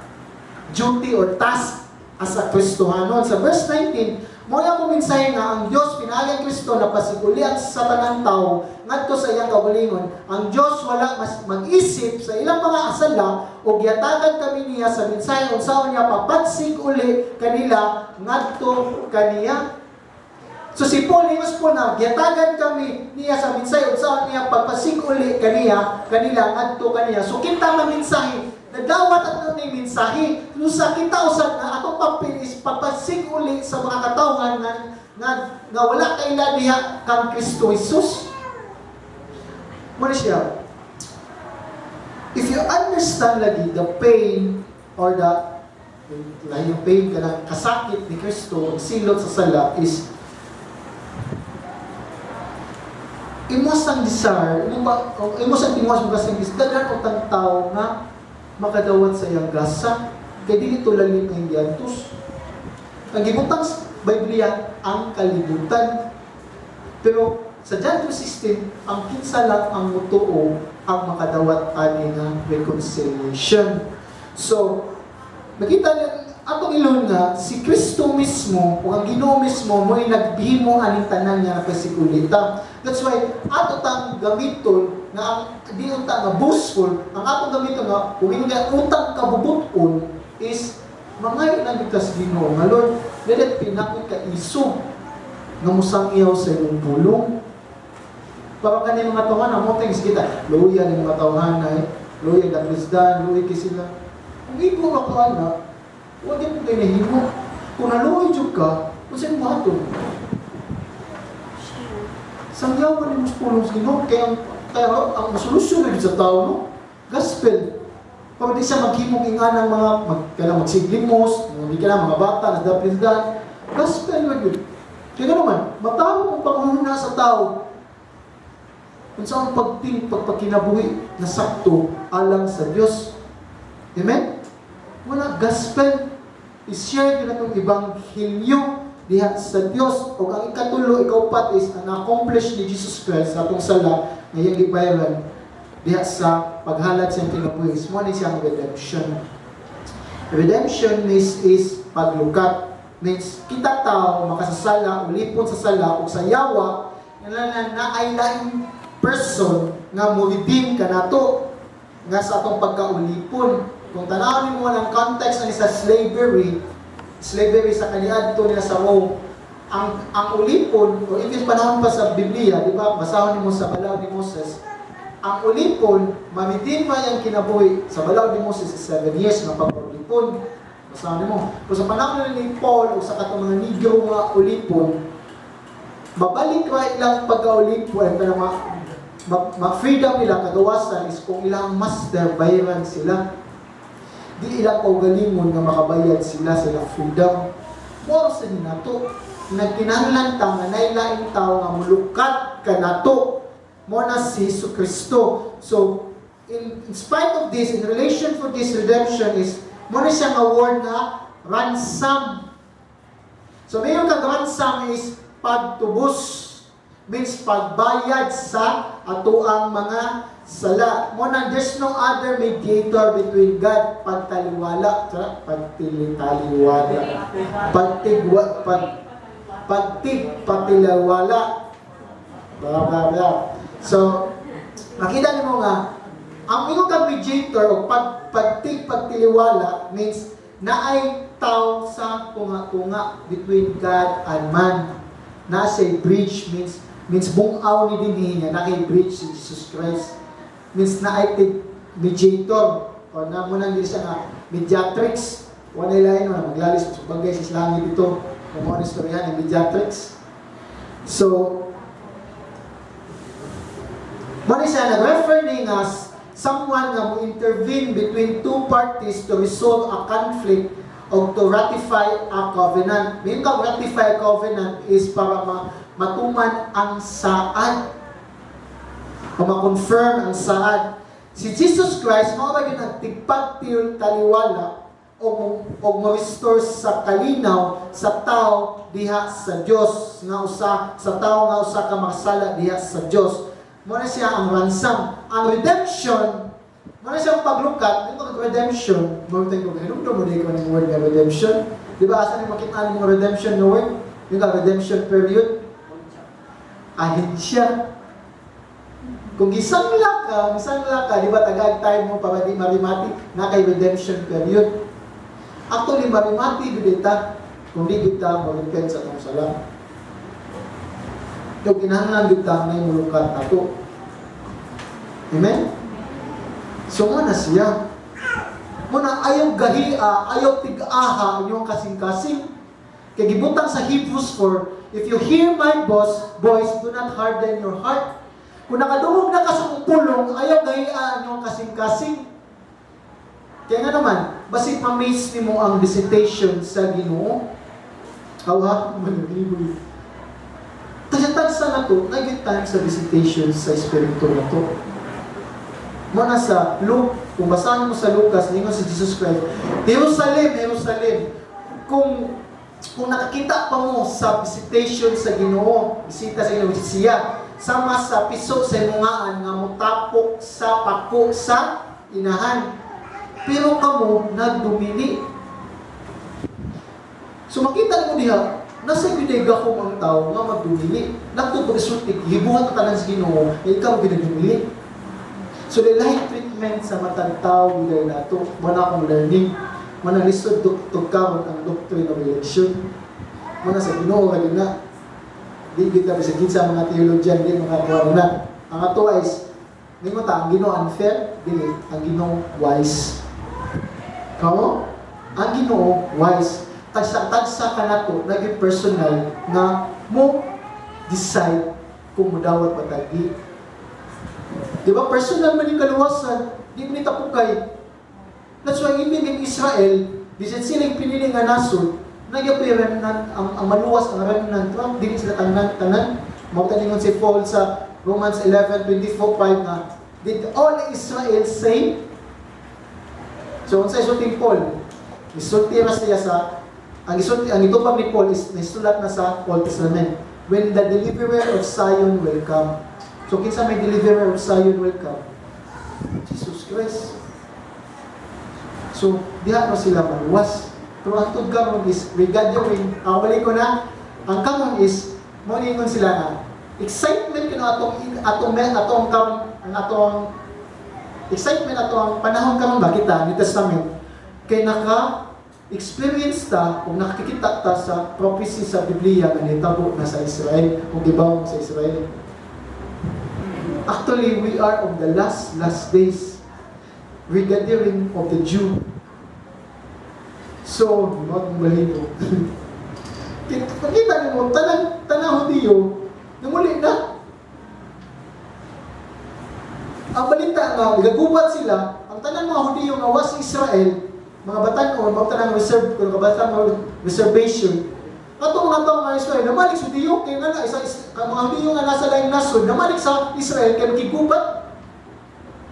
Speaker 1: duty or task as a Kristohanon. Sa verse 19, mo na kuminsahin nga ang Diyos pinaagi Kristo na pasiguli ang sa tanang tao ngadto sa iyang kaugalingon. Ang Diyos wala mas mag-isip sa ilang mga asala o giyatagan kami niya sa mensahe unsaon niya papagsiguli kanila ngadto kaniya. So si Paul hingos po na giyatagan kami niya sa mensahe unsaon niya papagsiguli kanila ngadto kaniya. So kita man mensahe nagdawat at ng mensahe. Sa kita usad na atong papel is papasig-uli sa mga katawhan na wala kaila diha kang Kristo Jesus. Muna siya. If you understand lagi the pain or yung pain ka ng kasakit ni Kristo, silot sa sala is imos ang desire, imos ang tingwas mo kasing is daghan o tang tao nga makadawat sa iyang grasa kay dili tulalit ng diantos. Ang gibutang Biblia ang kalibutan. Pero sa John 3:16 ang kinsa lang ang mutuo ang makadawat ani nga reconciliation. So makita niyo atong ilon nga si Kristo mismo o ang Ginoo mismo mo'y nagbihimo aning tanan nga napasigulita. That's why ato tang gamiton na ang di unta nga boastful, ang atong gamiton nga kung nga utang kabubuton is mga inagtas Ginoo nga Lord, let pinakit ka iso nga musangyaw sa imong pulong. Para kanang mga tawhan mo things kita, luya ni mga tawhan ay luya na Krisdan, luya kay sila. Kung ikaw ako ana, huwag yung pinahimo. Kung naluoy dyan ka, kung saan mo ato? Sangyawan yung pulong sa Ginoo. Kaya ang solusyon na sa tao, no? Gospel. Pag di siya maghimong inga ng mga magsiglimos, hindi ka na mga bata, nasdaplisdan, gospel na yun. Kaya naman, matawag ang pangunguna sa tao. Kung saan pagpakinabuhi na sakto alang sa Diyos. Amen? Wala gospel. I-share ko na itong Ebanghelyo diha sa Diyos. O ang ikatulo, ikaw pat is ang accomplish ni Jesus Christ sa itong sala ngayong gibayaran diha sa paghalad sa kinabuhi. Mo ni siyang redemption. Redemption is paglukat. Means kita tao makasasala, ulipon sa sala o sa yawa na ay laing person nga mo-redeem ka nato nga sa atong pagkaulipon. Kung tanawin mo ng context na sa slavery sa kaniadto nila sa Rome, ang ulipon, o in panahon pa sa Biblia, di ba, basahon mo sa balaw ni Moses, ang ulipon, mamitin pa yung kinabuhi sa balaw ni Moses is 7 years na pag-ulipon. Basahon mo. Kung sa panahon ni Paul, o sa katong mga negro nga ulipon, mabalik ba ilang pagka-ulipon, pero ma-freedom nila, kagawasan is kung ilang master, bayaran sila. Di ilang kaugalingon nga makabayad sila sa ilang freedom. More sa nato, nagkinahanglan ta nga nailaing tao nga mulukat ka nato mo na si Jesucristo. So in spite of this, in relation for this redemption is, muna siyang award na ransom. So mayroon kang ransom is pagtubos. Means pagbayad sa atuang mga sala. Muna, there's no other mediator between God, pagtaliwala, pagtiliwala, pagtiliwala, blah, blah, blah. So, makita niyo nga, ang iyong kang mediator o pagtiliwala means na ay tao sa kunga-kunga between God and man. Na say bridge means bungaw ni dinhi niya na kay bridge si Jesus Christ. Means na ay mediator o na mo nang siya nga mediatrix. Wala ilahin na maglalis sa bagay sa Islami dito. Kung mo istoryahan ni mediatrix. So mo siya nag-referring as someone nga mo intervene between two parties to resolve a conflict o to ratify a covenant. May kang ratify a covenant is para matuman ang saad. O ma-confirm ang saad. Si Jesus Christ, mga bagay nagtigpag taliwala o ma-restore sa kalinaw sa tao diha sa Dios nga usa sa tao nga usa ka makasala diha sa Dios. Muna siya ang ransom. Ang redemption, muna siyang paglukat, yung redemption, mga tayo kung ano mo din ko ng word na redemption. Di ba, asan yung makita ng redemption na word? Yung redemption period? Ahensya. Kung gisangla ka, di ba, tagag tayo mo para di marimati, na kay redemption period. Actually, marimati, bidita, kung di kita, mag-repent sa itong sala. Yung kinahanglan kita, may mulukat na ito. Amen? So muna siya. Muna ayaw gahia, ayaw tig-aha inyong kasing-kasing. Kaya gibutang sa Hebrews 4, if you hear my voice, do not harden your heart. Kung nakadungog na ka sa pulong, ayaw gahia inyong kasing-kasing. Kaya nga naman, basit ma-miss ni mo ang visitation sa Ginoo. Hawa, maniliboy. Tagsa-tagsa na to, nag-get time sa visitation sa Espiritu na to. Muna sa Luke, kung basahin mo sa Lucas, ningon si Jesus Christ, Jerusalem, Jerusalem, kung nakakita pa mo sa visitation sa Ginoo, bisita sa Ginoo, siya, sama sa piso sa imungaan nga mutapok sa pako sa inahan. Pero kamo nagdumili. So makita mo diha, nasa gidega ko ang tao nga magdumili. Nagtuturisultik, hibuhat ka tanan sa Ginoo, ikaw ginadumili. So, lahat treatment sa matang tao nila na ito, muna akong learning, manalisod to karon ang doctrine of election. Muna sa Ginoo rin na, di kita bisagin sa mga theologian, di mga kuwan na. Ang ato is, hindi mo ta, ang Ginoo unfair, dili, ang Ginoo wise. Kamo? Ang Ginoo wise. Tagsa ka na ito, naging personal na mo decide kung mudawat patagi. Di ba? Personal man yung kaluwasan, di mo nitapukay. That's why even in Israel, bisan silang pinili nga nasod, nagyapiran ang maluwas, ang remnant, di sila tanan. Magtaningon si Paul sa Romans 11:24-5 na, did all Israel say? So, sa isulting Paul, isulti na siya sa, ang itupang ni Paul is nasulat na sa Old Testament. When the deliverer of Zion will come. So, kinsa may deliverer of Zion will come? Jesus Christ. So, diha na sila maluwas. Pero ang tudgamon is, regathering, balik ko na, ang kamon is, moningon sila na, excitement ko na excitement atong panahon kamon ba kita, ni Testament, kay naka-experience ta, kung nakikita ta sa prophecy sa Biblia, na nitabo na sa Israel, kung gibawang sa Israel. Actually, we are on the last days, regathering of the Jew. So, not malino. Pakita mo, tanang Hudiyo, namuli na. Ang balita nga, igagubat sila, ang tanang mga Hudiyo nga was Israel, mga batan-on, mga tanang reservation, katong nga taong nga Israel, namalik sa Hudiyo, kaya nga mga Hudiyo nga nasa laing nasod, namalik sa Israel, kaya nakigubat.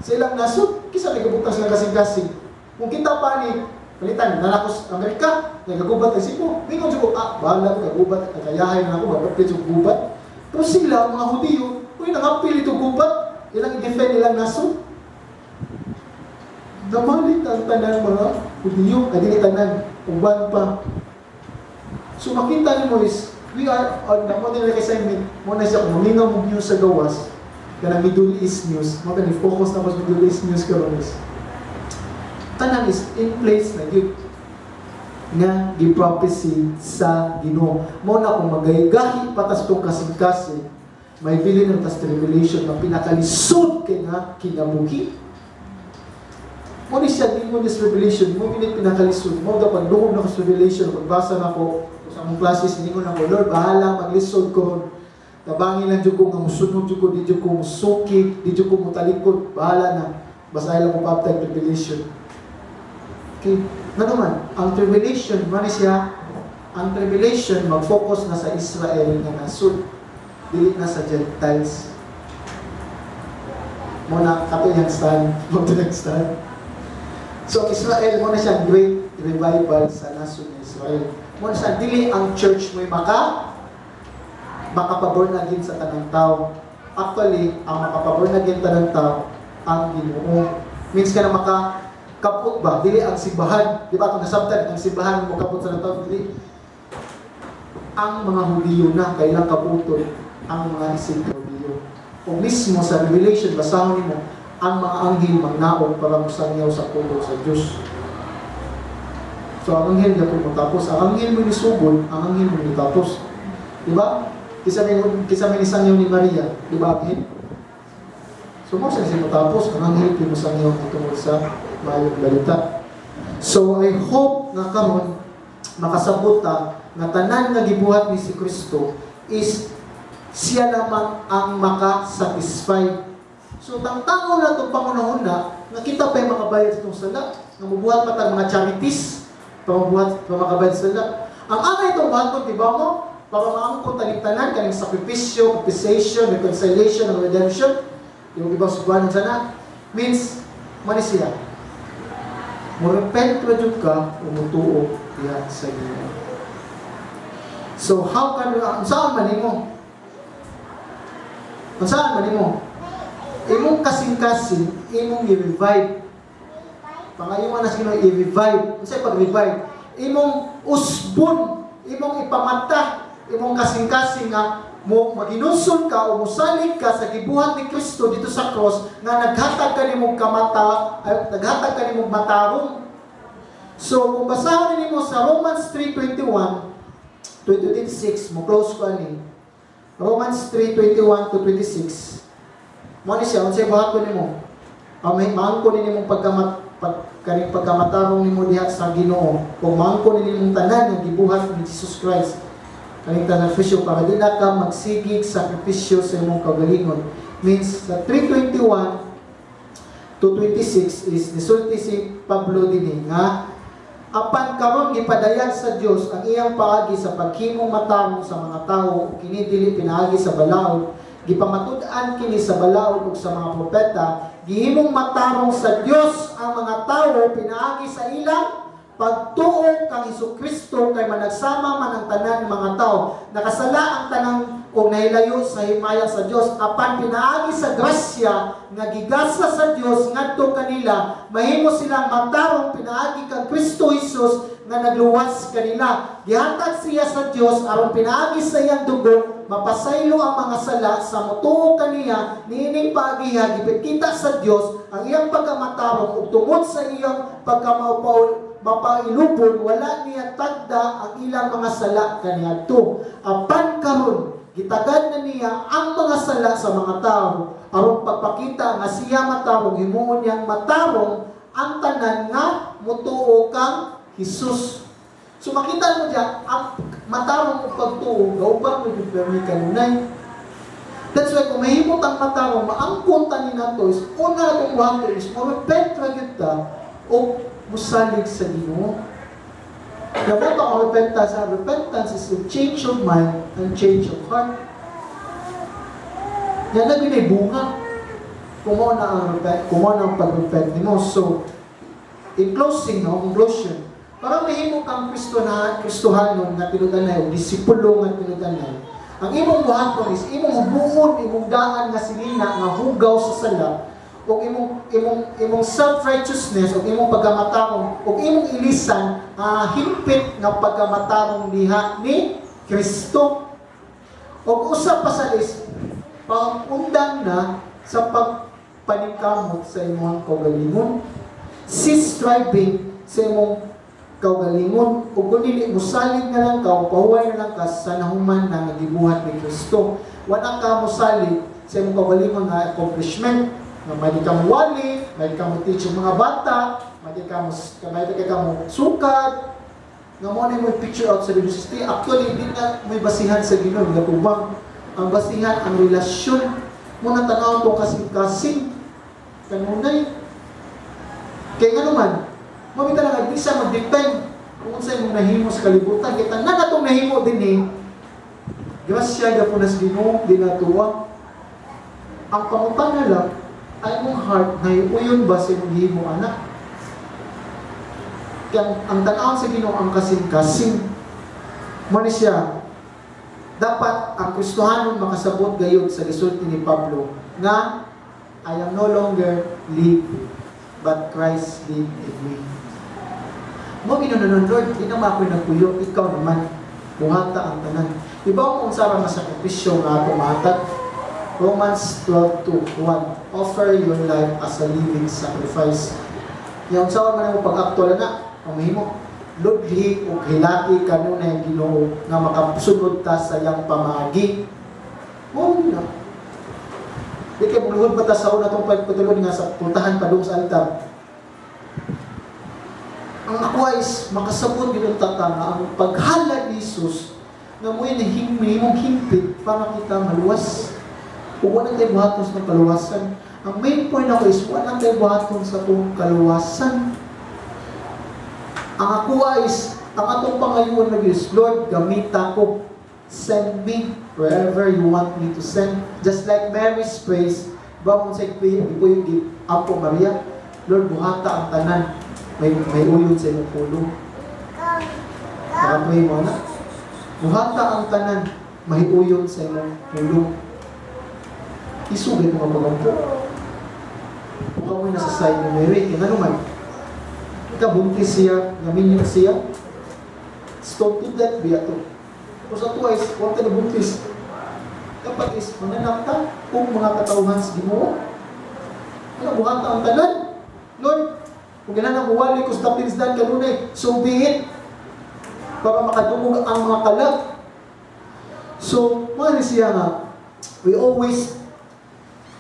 Speaker 1: Sa ilang nasod, kisa nagabutang sila kasing-kasing. Kung kita pa ni, palitan, nanakos Amerika, nagagubat ang Cebu. Mingon siya ko, bahala ko, kagubat, kakayahay na ako, mapapit yung gubat. Pero sila, mga Hudiyo, nangapil ito gubat, ilang i-defend ilang nasod. Namalit ang tanan mga Hudiyo, adili tanan, uban pa. So makita mo is, we are on the modern assignment, muna siya kung mamingaw mo news sa gawas, kana Middle East news, mga focus na mas Middle East news karon is. Tanan is in place na yun nga gi-prophecy sa Ginoo. Mo na kung magaygahi patas tong kasing-kasing, may bili ng tas tribulation na pinakalisod kay nga kinabuhi. Mo ni siya din mo this revelation, mo binit pinakalisod. Mo dapat luhog na sa revelation, pagbasa na ko sa among classes, hindi ko na ko, Lord, bahala maglisod ko. Tabangin lang dyan ko nga musunod dyan ko, di dyan ko musuki, di dyan ko mutalikod, bahala na. Basahin lang ko pa after tribulation. Okay, na naman, ang tribulation, man siya, ang tribulation, mag-focus na sa Israel na nasud, dili na sa Gentiles. Muna, kato yung stand, mag-direct stand. So, Israel, muna siya great revival sa nasud ng Israel. Muna siya, dili ang church mo'y makapaborn again sa tanang tao. Actually, ang makapaborn again tanang tao, ang Ginoo. Means ka na kaput ba? Dili ang simbahan. Di ba? Kung nasabtan, ang simbahan mo kaput sa natawag, dili. Ang mga Hudiyo na, kailang kaputon, ang mga isig Hudiyo. O mismo sa Revelation, basahon mo, ang mga anghel magnaog para musangyaw sa pulo sa Diyos. So, ang anghel niya kung matapos. Ang anghel mo nisugod, ang anghel mo nitapos. Di ba? Kisa may nisangyaw ni Maria. Di ba, anghel? So, mo siya matapos, ang anghel mo musangyaw tungkol sa mayong balita. So, I hope nga karon makasabot ta nga tanan nga gibuhat ni si Kristo is siya lamang ang makasatisfy. So, tangtango na itong pangunahuna nga kita pa'y makabayad itong sala, nga mabuhat pa tayong mga charities para makabayad sala. Ang angay itong bahaton, di ba mo? Para maangkot taliktanan, kaning sakripisyo, compensation, reconciliation, and redemption. Yung ibang subuhan ng sana means, mani siya. Murepent na dyan ka, umutuo yan sa inyo. So, how can we, saan man mo? Saan man mo? Imong kasing-kasing, imong i-revive. Pangayon man na sino i-revive. Saan pag-revive? Imong usbon, imong ipamata, imong kasing-kasing nga, mo maginuson ka o musalig ka sa gibuhat ni Kristo dito sa cross nga naghatag ka nimong naghatag ka nimong matarong. So kung basahon nimo sa Romans 3:21 to 26, mo close ko ani. Romans 3:21 to 26. Mo ni siya unsay buhaton nimo? Maangko nimong pagkamatarong nimo diha sa Ginoo. Kung maangko nimong tanan nga gibuhat ni Jesus Christ. Kaning tanafisyo para di na ka magsigig sakripisyo sa imong kagalingon. Means sa 3:21 to 26 is nisulti si Pablo dinhi nga apan karon gipadayan sa Dios ang iyang paagi sa paghimong matarong sa mga tawo kini dili pinaagi sa balaod gipamatud-an kini sa balaod ug sa mga propeta gihimong matarong sa Dios ang mga tawo pinaagi sa ilang pagtuo kang Hesukristo kay managsama man ang tanan ng mga tao. Nakasala ang tanang o nahilayo sa himaya sa Dios apan pinaagi sa grasya nga gigasa sa Dios ngadto kanila mahimo silang matarong pinaagi kang Kristo Jesus nga nagluwas kanila. Gihatag siya sa Dios aron pinaagi sa iyang dugo mapasaylo ang mga sala sa motuo kaniya niining paagiha gipit-kita sa Dios ang iyang pagkamatarong ug tungod sa iyang mapailupon wala niya tagda ang ilang mga sala kaniadto. Apan karon gitagad na niya ang mga sala sa mga tao aron pagpakita nga siya matarong himuon niyang matarong ang tanan nga motuo kang Hesus. So makita mo diya ang matarong ug pagtuo gauban mo yung kanunay. That's why kung mahimot ang matarong maangkon ta ni nato is una atong wato is mo repent ra gyud ta o musalig sa Ginoo. Dapat ang repentance. Repentance is a change of mind and change of heart. Yan na bunga. kumo na ang pag-repent nimo. So in closing, no, conclusion, para mahimo kang Kristohanon nga tinudanay o disipulo nga tinudanay, ang imong buhaton is imong buod, imong daan nga silina nga hugaw sa sala, o imong self-righteousness, o imong pagkamatarong, o imong ilisan higpit nga pagkamatarong diha ni Kristo. O usap pa sa is pangundang na sa pagpaningkamot sa imong kaugalingon, cease striving sa imong kaugalingon, ug kung dili musalig na lang ka, pahuway na lang ka sa nahuman na nagibuhat ni Kristo. Wala ka musalig sa imong kaugalingon nga accomplishment, nga may di ka muwali, may di ka mo teach yung mga bata, may di ka mo sukad, nga mo na mo picture out sa university. Actually, hindi na may basihan sa Ginoo, nga tubang. Ang basihan, ang relasyon, mo na tanaw to kasing-kasing, kanunay. Kaya nga naman, mamita lang, di siya mag-depend kung saan mong nahimo sa kalibutan. Kita na itong nahimo din eh. Grasya, gapunas Ginoo, di natuwa. Ang pangutan na lang, ay mong heart, naiuyon ba sa imong himo, anak? Kaya ang tanaw sa Ginoo, ang kasing-kasing. Muna siya, dapat ang Kristohanon makasabot gayud sa gisulti ni Pablo, nga, I am no longer live, but Christ live in me. Mo ginunod, Lord, di naman ako'y nagpuyo, ikaw naman, buhata ang tanan. Iba mo kung saan masakripisyo nga ako mahatag. Romans 12:1, offer your life as a living sacrifice. Yung saan man mo pag-actual na, pamahimo, ludhi o hilati kanunay ang Ginoo nga makasunod ta sa iyang pamagi. Mo na. Di kay buluhod pa ta sa una itong pagpatulod nga sa pultahan pa doon sa altar. Ang ako is makasabot ginoon tata nga ang paghala ni Jesus nga mo'y nahimong himpit para kita maluwas. Kung wala tayo buhaton sa kaluwasan. Ang main point ako is wala tayo buhaton sa itong kaluwasan. Ang ako is, ang atong pangayon na is, Lord, gamita ko. Send me wherever you want me to send. Just like Mary's praise, bawang sa ikwi, ipo yung Apo Maria, Lord, buhata ang tanan. May uyod sa iyong pulo. Nakapray mo na. Buhata ang tanan, may uyod sa iyong pulo. Isugay mo ang pagampo. Huwag mo'y nasa side ni Mary. Kaya naman, buntis siya, yamin niya siya. Stone to death, biya to. Kung sa tuwa is, huwag ka na buntis. Dapat is, mananakta kung mga katauhan sa Ginoo. Ano, buhata ang tanan. Lord, kung gano'n ang uwali ko sa tapinsdan kanunay, so be it. Para makadumog ang mga kalag. So, mga siya nga, we always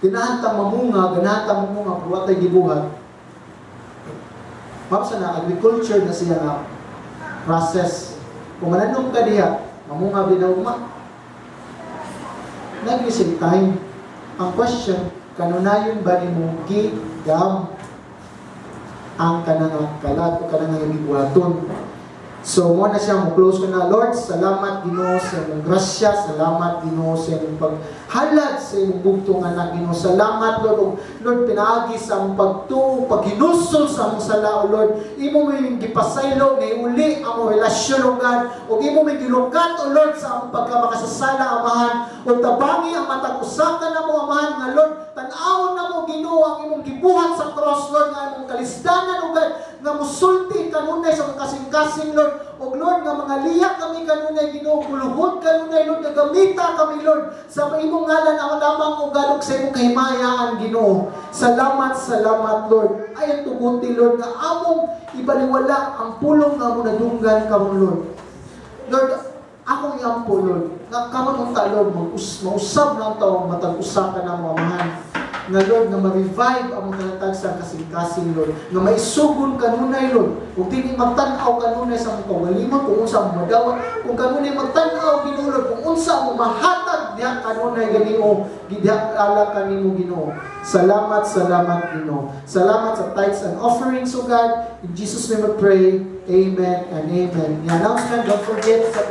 Speaker 1: ganahantang mamunga, buhat ay gibuhat. Mapsa na, agriculture na siya nga process. Kung mananong ka diha, mamunga binauma. Nag-missing time. Ang question, kanunayon ba ni mong gigam ang kanang kalat o kanang gibuhaton? So, mo na siya, mo-close ko na, Lord, salamat Ginoo sa imong grasya, salamat Ginoo sa imong paghalad sa imong bugtong anak Ginoo. Salamat, Lord, Lord, pinaagi sa among pagtuo, paghinusol sa among sala, o Lord, imo may gipasaylo, may uli ang relasyon, o God, o imo may gilukat, o Lord, sa among pagkamakasasala, Amahan, o tabangi ang matang usakan na mo, Amahan, nga Lord, tan-awon na mo, Ginoo, ang imong gibuhat sa cross, Lord, nga imong kalisdanan, o God, nga musulti kanunay sa mga kasing-kasing, Lord, o Lord, nga mga liyak kami kanunay, Ginoo, kuluhod kanunay, Lord, nagamita kami, Lord, sa imong ngalan ang lamang o galog sa imong kahimayaan, Ginoo. Salamat, salamat, Lord. Ay, ang tugunti, Lord, nga among ibaliwala ang pulong nga mo nadunggan karon, Lord. Lord, akong iampo, Lord, nga karon ang ta, Lord, mausab na ang taong matag-usapan ng mga Amahan. Nga Lord, nga ma-revive ang mga kanatag sa kasing-kasing, Lord. Nga maisugon kanunay, Lord. Kung hindi magtanaw kanunay sa mga kawalimang, kung unsa mo madawat, kung kanunay magtanaw, Ginoo, Lord, kung unsa mo mahatag diha kanunay Ginoo, diha ala kanimo, Ginoo. Salamat, salamat, Ginoo. Salamat sa tithes and offerings, O God. In Jesus' name we pray. Amen and amen. The announcement, don't forget sa